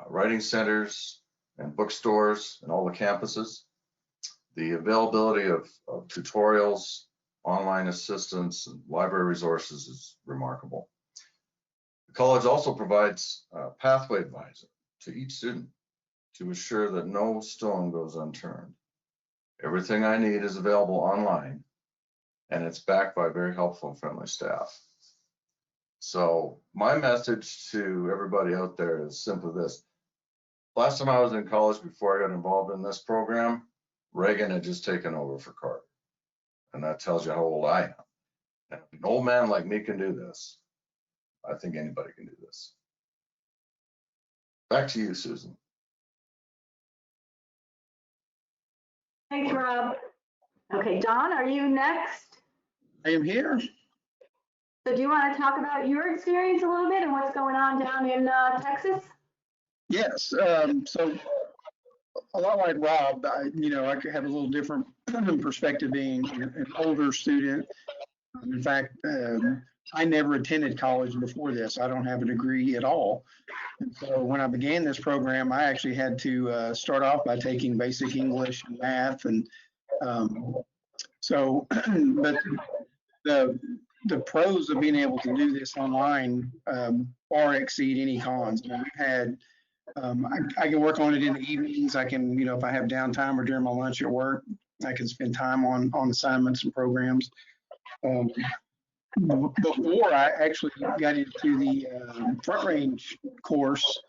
E: writing centers, and bookstores in all the campuses. The availability of tutorials, online assistance, and library resources is remarkable. The college also provides a pathway advisor to each student to ensure that no stone goes unturned. Everything I need is available online, and it's backed by very helpful and friendly staff. So my message to everybody out there is simply this. Last time I was in college, before I got involved in this program, Reagan had just taken over for Carter. And that tells you how old I am. And if an old man like me can do this, I think anybody can do this. Back to you, Susan.
D: Thanks, Rob. Okay, Don, are you next?
F: I am here.
D: So do you want to talk about your experience a little bit and what's going on down in Texas?
F: Yes. So a lot like Rob, I could have a little different perspective being an older student. In fact, I never attended college before this. I don't have a degree at all. And so when I began this program, I actually had to start off by taking basic English and math. And but the pros of being able to do this online far exceed any cons. I mean, we've had, I can work on it in the evenings. I can, if I have downtime or during my lunch at work, I can spend time on assignments and programs. Before I actually got into the Front Range course,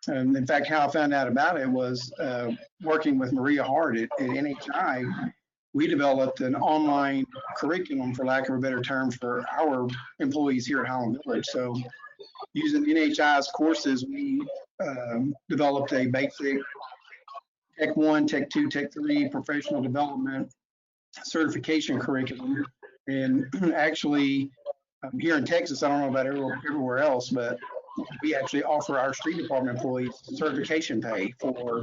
F: in fact, how I found out about it was working with Maria Hart at NHI. We developed an online curriculum, for lack of a better term, for our employees here at Highland Village. So using NHI's courses, we developed a basic Tech 1, Tech 2, Tech 3 professional development certification curriculum. And actually, here in Texas, I don't know about everywhere else, but we actually offer our street department employees certification pay for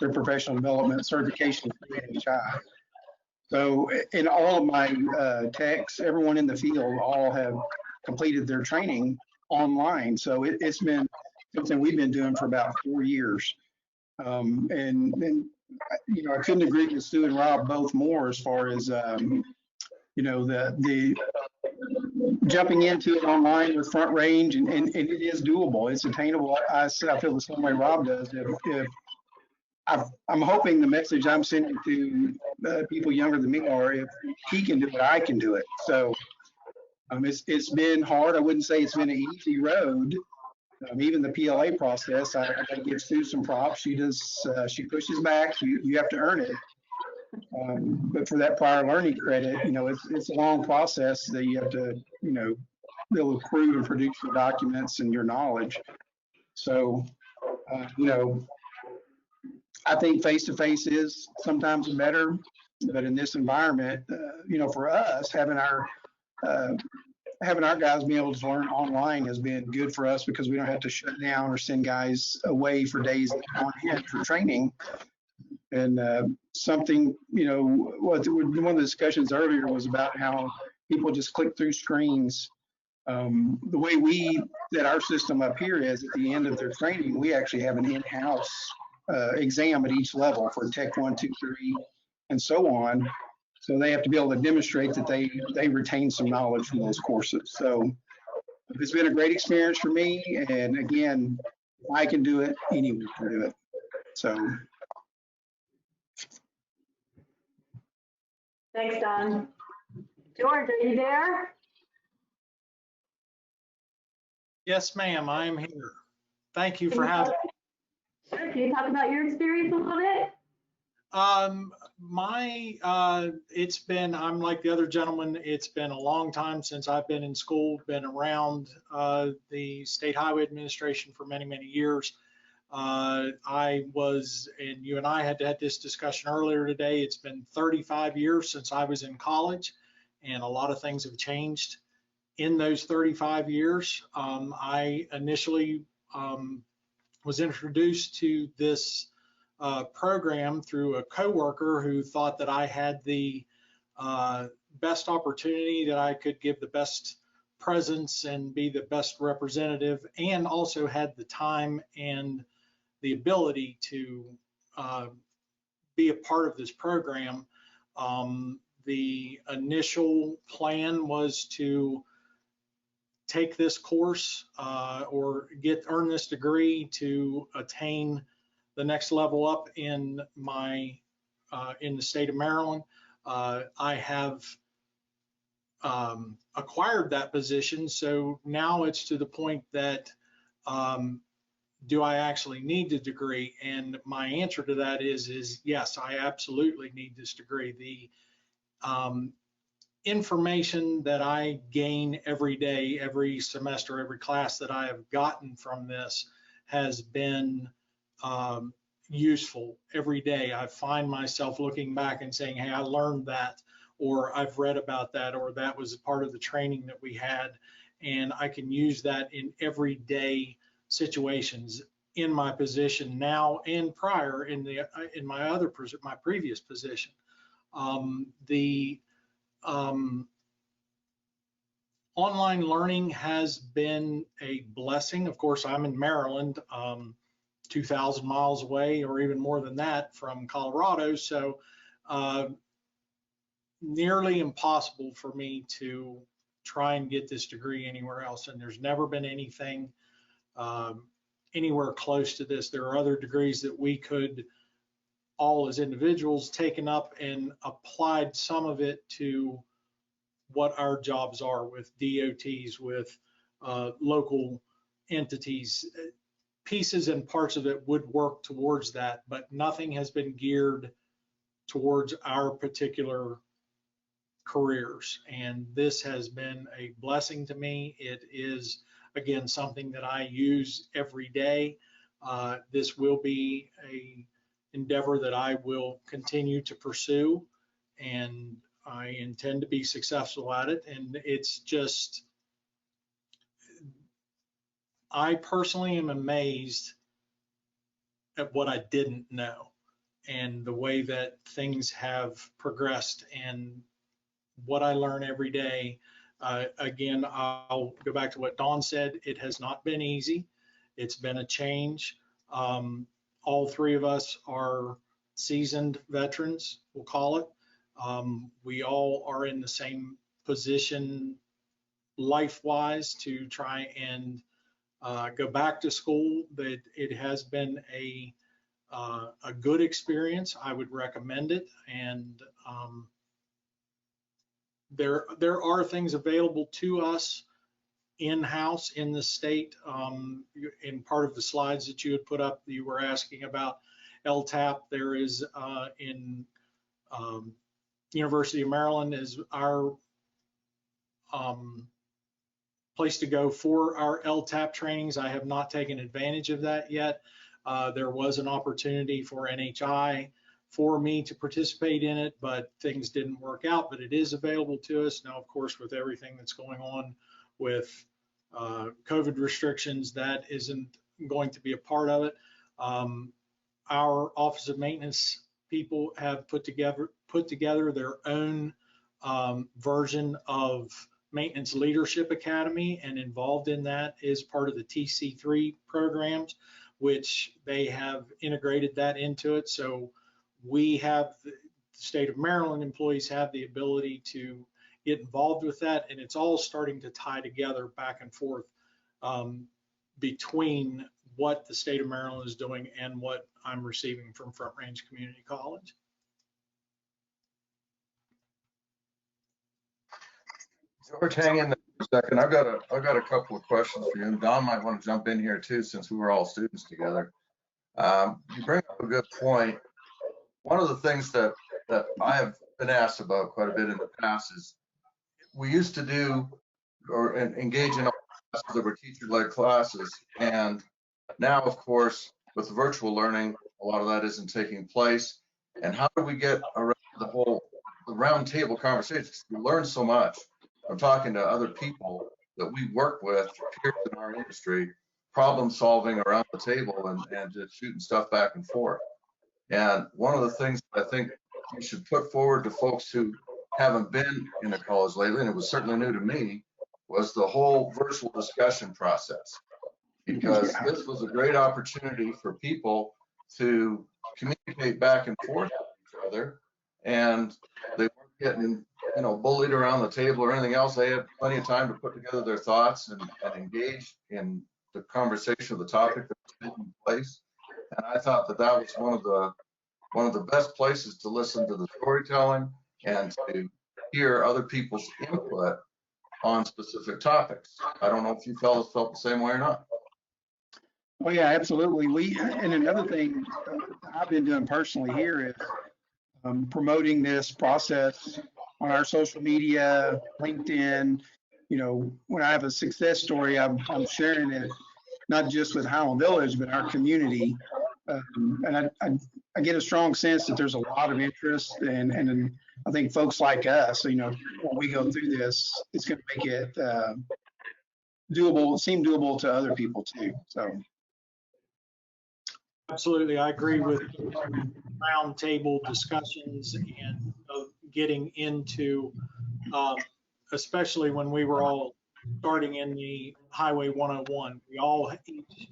F: their professional development certification through NHI. So in all of my techs, everyone in the field all have completed their training online. So it's been something we've been doing for about 4 years. And I couldn't agree with Stu and Rob both more as far as, the jumping into it online with Front Range, and it is doable. It's attainable. I feel the same way Rob does. If I'm hoping the message I'm sending to people younger than me are, if he can do it, I can do it. So it's been hard. I wouldn't say it's been an easy road. Even the PLA process, I got to give Sue some props. She pushes back. You have to earn it. But for that prior learning credit, it's a long process that you have to, be able to prove and produce your documents and your knowledge. So, I think face-to-face is sometimes better, but in this environment, for us, having our guys be able to learn online has been good for us because we don't have to shut down or send guys away for days on end for training. And something, one of the discussions earlier was about how people just click through screens. The way we set our system up here is at the end of their training, we actually have an in-house exam at each level for Tech 1, 2, 3, and so on. So they have to be able to demonstrate that they retain some knowledge from those courses. So it's been a great experience for me. And again, if I can do it, anyone can do it. So.
D: Thanks, Don. George, are you there?
G: Yes, ma'am, I am here. Thank you for having me.
D: Sure, can you talk about your experience a little bit?
G: It's been, I'm like the other gentleman, it's been a long time since I've been in school, been around the State Highway Administration for many, many years. I was, and you and I had this discussion earlier today, it's been 35 years since I was in college, and a lot of things have changed in those 35 years. I initially was introduced to this program through a coworker who thought that I had the best opportunity, that I could give the best presence and be the best representative, and also had the time and the ability to be a part of this program. The initial plan was to take this course or earn this degree to attain the next level up in in the state of Maryland. I have acquired that position, so now it's to the point that do I actually need the degree? And my answer to that is yes, I absolutely need this degree. The information that I gain every day, every semester, every class that I have gotten from this has been useful every day. I find myself looking back and saying, hey, I learned that, or I've read about that, or that was part of the training that we had. And I can use that in everyday situations in my position now and prior in my previous position. Online learning has been a blessing. Of course, I'm in Maryland, 2,000 miles away, or even more than that, from Colorado. So nearly impossible for me to try and get this degree anywhere else. And there's never been anything anywhere close to this. There are other degrees that we could all as individuals taken up and applied some of it to what our jobs are with DOTs, with local entities. Pieces and parts of it would work towards that, but nothing has been geared towards our particular careers. And this has been a blessing to me. It is, again, something that I use every day. This will be a endeavor that I will continue to pursue, and I intend to be successful at it. And it's just, I personally am amazed at what I didn't know and the way that things have progressed and what I learn every day. Again, I'll go back to what Dawn said. It has not been easy. It's been a change. All three of us are seasoned veterans, we'll call it. We all are in the same position life-wise to try and go back to school. That it has been a good experience. I would recommend it. And there are things available to us in-house in the state. In part of the slides that you had put up, you were asking about LTAP. There is in University of Maryland is our place to go for our LTAP trainings. I have not taken advantage of that yet. There was an opportunity for NHI for me to participate in it, but things didn't work out. But it is available to us now. Of course, with everything that's going on with COVID restrictions, that isn't going to be a part of it. Our Office of Maintenance people have put together their own version of Maintenance Leadership Academy, and involved in that is part of the TC3 programs, which they have integrated that into it. So we have the state of Maryland employees have the ability to get involved with that, and it's all starting to tie together back and forth between what the state of Maryland is doing and what I'm receiving from Front Range Community College.
E: George, hang in there for a second. I've got a couple of questions for you. And Don might want to jump in here too, since we were all students together. You bring up a good point. One of the things that I have been asked about quite a bit in the past is we used to do or engage in classes that were teacher-led classes, and now, of course, with the virtual learning, a lot of that isn't taking place. And how do we get around the round table conversations? We learn so much from talking to other people that we work with, peers in our industry, problem solving around the table and just shooting stuff back and forth. And one of the things I think you should put forward to folks who haven't been in a college lately, and it was certainly new to me, was the whole virtual discussion process. Because this was a great opportunity for people to communicate back and forth with each other, and they weren't getting, bullied around the table or anything else. They had plenty of time to put together their thoughts and engage in the conversation of the topic that was taking place. And I thought that was one of the best places to listen to the storytelling and to hear other people's input on specific topics. I don't know if you fellas felt the same way or not.
F: Oh yeah, absolutely. And another thing I've been doing personally here is promoting this process on our social media, LinkedIn. When I have a success story, I'm sharing it not just with Highland Village, but our community. And I get a strong sense that there's a lot of interest, and I think folks like us, when we go through this, it's going to make it seem doable to other people too. So.
G: Absolutely, I agree with roundtable discussions and getting into, especially when we were all starting in the Highway 101. We all each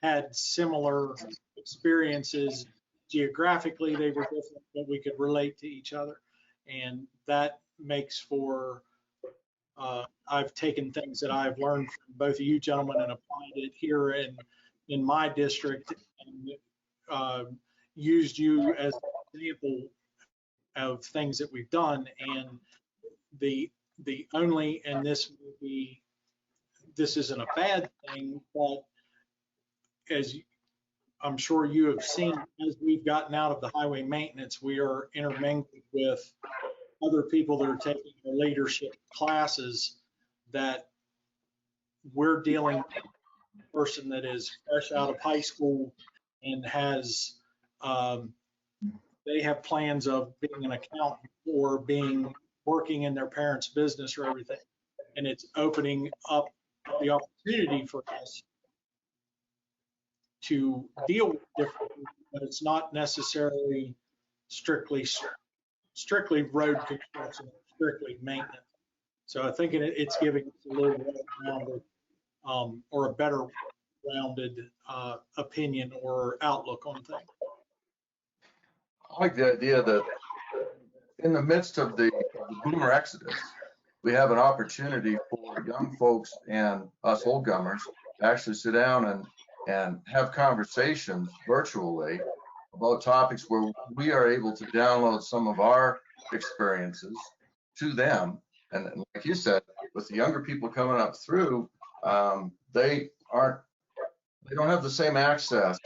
G: had similar experiences. Geographically, they were different, but we could relate to each other. And that makes for, I've taken things that I've learned from both of you gentlemen and applied it here in my district, and used you as an example of things that we've done. And the only, and this isn't a bad thing, but as I'm sure you have seen, as we've gotten out of the highway maintenance, we are intermingled with other people that are taking the leadership classes that we're dealing with. A person that is fresh out of high school and has they have plans of being an accountant or working in their parents' business or everything, and it's opening up the opportunity for us to deal with differently, but it's not necessarily strictly road construction, strictly maintenance. So I think it's giving us a little rounded or a better rounded opinion or outlook on things.
E: I like the idea that in the midst of the boomer exodus, we have an opportunity for young folks and us old gummers to actually sit down and have conversations virtually about topics where we are able to download some of our experiences to them. And like you said, with the younger people coming up through, they don't have the same access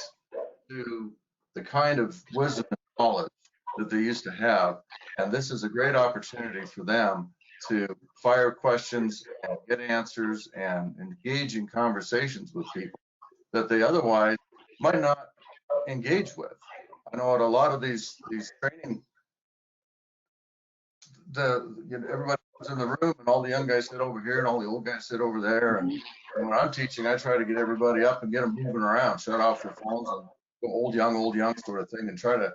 E: to the kind of wisdom and knowledge that they used to have. And this is a great opportunity for them to fire questions and get answers and engage in conversations with people that they otherwise might not engage with. I know at a lot of these training, everybody was in the room and all the young guys sit over here and all the old guys sit over there. And when I'm teaching, I try to get everybody up and get them moving around, shut off their phones and go old, young sort of thing, and try to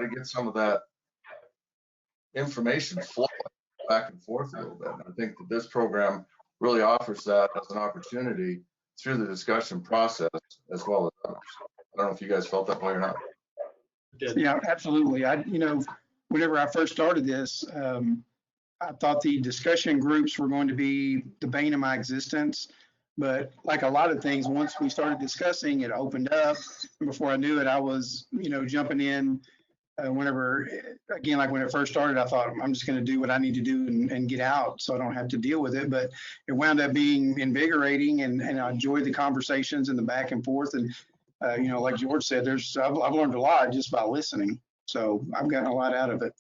E: get some of that information flowing back and forth a little bit. And I think that this program really offers that as an opportunity through the discussion process as well as others. I don't know if you guys felt that way or not.
F: Yeah, absolutely. whenever I first started this, I thought the discussion groups were going to be the bane of my existence. But like a lot of things, once we started discussing, it opened up. And before I knew it, I was, jumping in whenever, again, like when it first started, I thought I'm just going to do what I need to do and get out so I don't have to deal with it. But it wound up being invigorating, and I enjoyed the conversations and the back and forth. And, like George said, I've learned a lot just by listening. So I've gotten a lot out of it.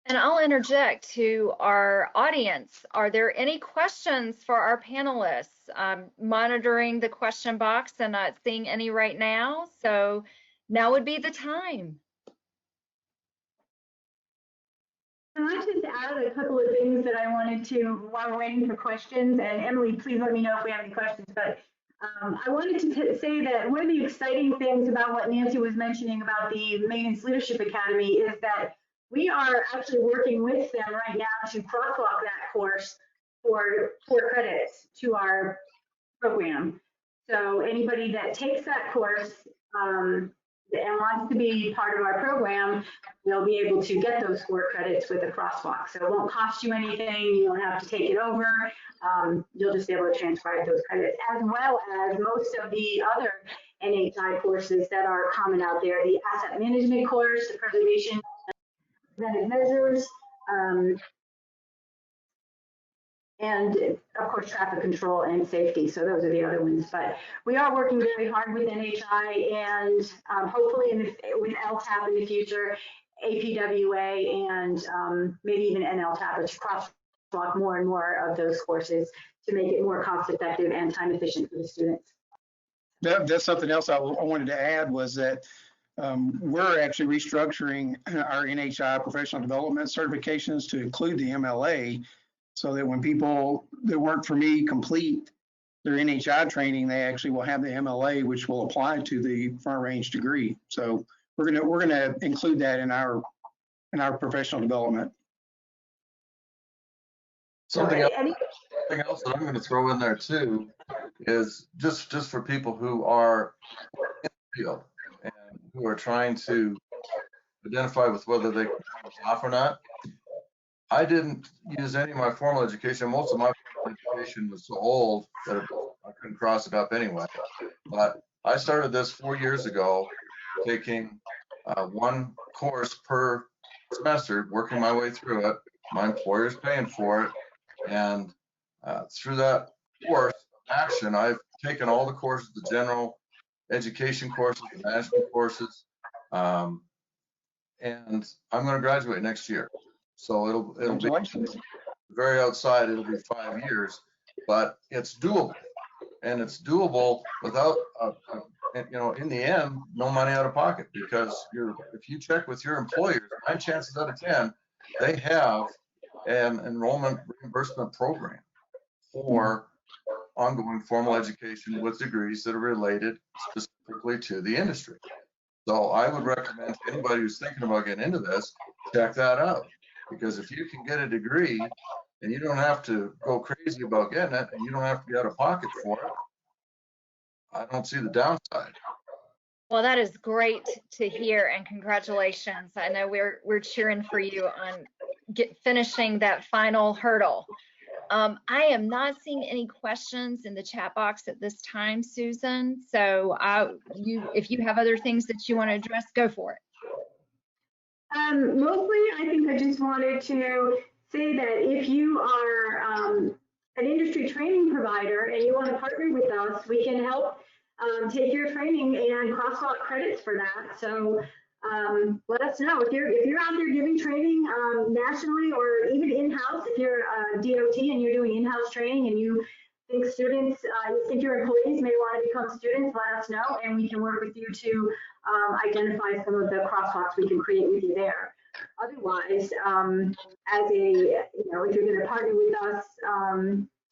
B: And I'll interject to our audience. Are there any questions for our panelists? I'm monitoring the question box and not seeing any right now. So now would be the time.
D: Can I just add a couple of things that I wanted to while we're waiting for questions? And Emily, please let me know if we have any questions. But I wanted to say that one of the exciting things about what Nancy was mentioning about the Maintenance Leadership Academy is that we are actually working with them right now to crosswalk that course for 4 credits to our program. So anybody that takes that course and wants to be part of our program, they'll be able to get those 4 credits with a crosswalk. So it won't cost you anything. You don't have to take it over. You'll just be able to transcribe those credits, as well as most of the other NHI courses that are common out there, the asset management course, the preservation measures, and of course traffic control and safety. So those are the other ones. But we are working very hard with NHI and hopefully with LTAP in the future, APWA, and maybe even NLTAP to crosswalk more and more of those courses to make it more cost effective and time efficient for the students.
F: That's something else I wanted to add was that we're actually restructuring our NHI professional development certifications to include the MLA, so that when people that work for me complete their NHI training, they actually will have the MLA, which will apply to the front range degree. So we're gonna include that in our professional development.
E: Something else that I'm going to throw in there too is just for people who are in the field and who are trying to identify with whether they can pull this off or not. I didn't use any of my formal education. Most of my formal education was so old that I couldn't cross it up anyway. But I started this 4 years ago, taking 1 course per semester, working my way through it. My employer's paying for it. And through that course of action, I've taken all the courses, the general education courses, the management courses, and I'm going to graduate next year. So it'll be very outside. It'll be 5 years, but it's doable, and it's doable without, in the end, no money out of pocket, because if you check with your employers, 9 chances out of 10, they have an enrollment reimbursement program for ongoing formal education with degrees that are related specifically to the industry. So I would recommend to anybody who's thinking about getting into this, check that out. Because if you can get a degree and you don't have to go crazy about getting it and you don't have to be out of pocket for it, I don't see the downside.
B: Well, that is great to hear, and congratulations. I know we're cheering for you on finishing that final hurdle. I am not seeing any questions in the chat box at this time, Susan. So if you have other things that you want to address, go for it.
D: Mostly, I think I just wanted to say that if you are an industry training provider and you want to partner with us, we can help take your training and crosswalk credits for that. So let us know if you're out there giving training nationally or even in-house. If you're a DOT and you're doing in-house training and you think students, you think your employees may want to become students, let us know, and we can work with you to identify some of the crosswalks we can create with you there. Otherwise, if you're going to partner with us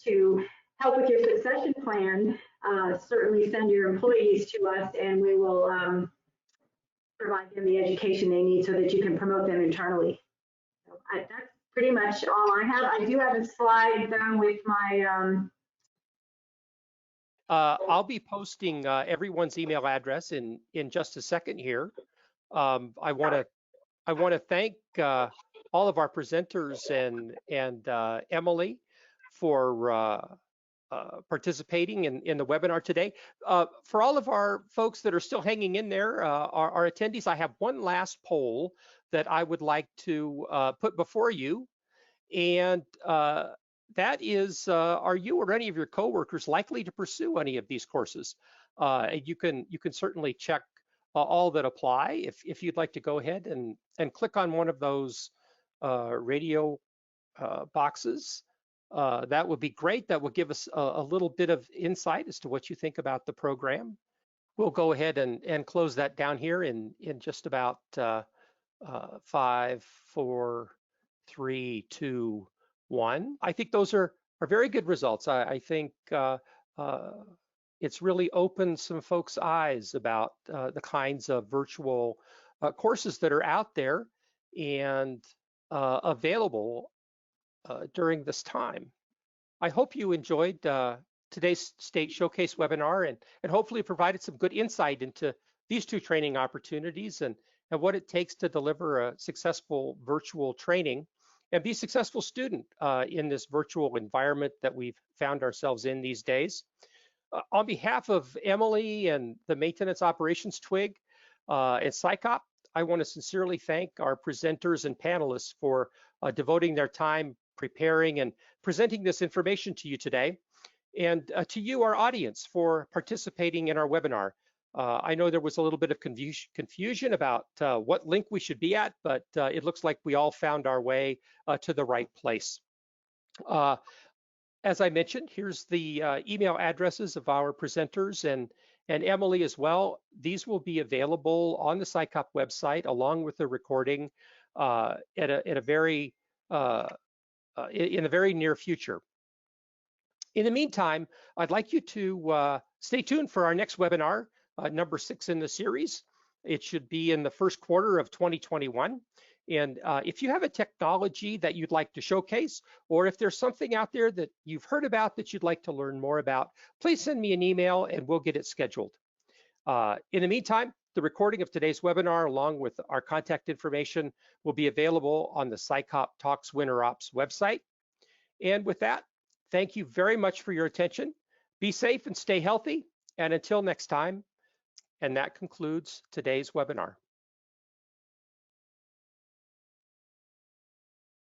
D: to help with your succession plan, certainly send your employees to us, and we will provide them the education they need so that you can promote them internally. So that's pretty much all I have. I do have a slide though with my
A: I'll be posting everyone's email address in just a second here. I want to thank all of our presenters and Emily for participating in the webinar today. For all of our folks that are still hanging in there, our attendees, I have one last poll that I would like to put before you. And that is, are you or any of your coworkers likely to pursue any of these courses? You can certainly check all that apply if you'd like to go ahead and click on one of those radio boxes. That would be great. That will give us a little bit of insight as to what you think about the program. We'll go ahead and close that down here in just about 5, 4, 3, 2, 1. I think those are very good results. I think it's really opened some folks' eyes about the kinds of virtual courses that are out there and available during this time. I hope you enjoyed today's State Showcase webinar and hopefully provided some good insight into these two training opportunities and what it takes to deliver a successful virtual training and be a successful student in this virtual environment that we've found ourselves in these days. On behalf of Emily and the Maintenance Operations Twig and SICOP, I want to sincerely thank our presenters and panelists for devoting their time preparing and presenting this information to you today, and to you, our audience, for participating in our webinar. I know there was a little bit of confusion about what link we should be at, but it looks like we all found our way to the right place. As I mentioned, here's the email addresses of our presenters and Emily as well. These will be available on the SICOP website along with the recording in the very near future. In the meantime, I'd like you to stay tuned for our next webinar, number 6 in the series. It should be in the first quarter of 2021. And if you have a technology that you'd like to showcase, or if there's something out there that you've heard about that you'd like to learn more about, please send me an email and we'll get it scheduled. In the meantime, the recording of today's webinar, along with our contact information, will be available on the SICOP Talks Winter Ops website. And with that, thank you very much for your attention. Be safe and stay healthy. And until next time, and that concludes today's webinar.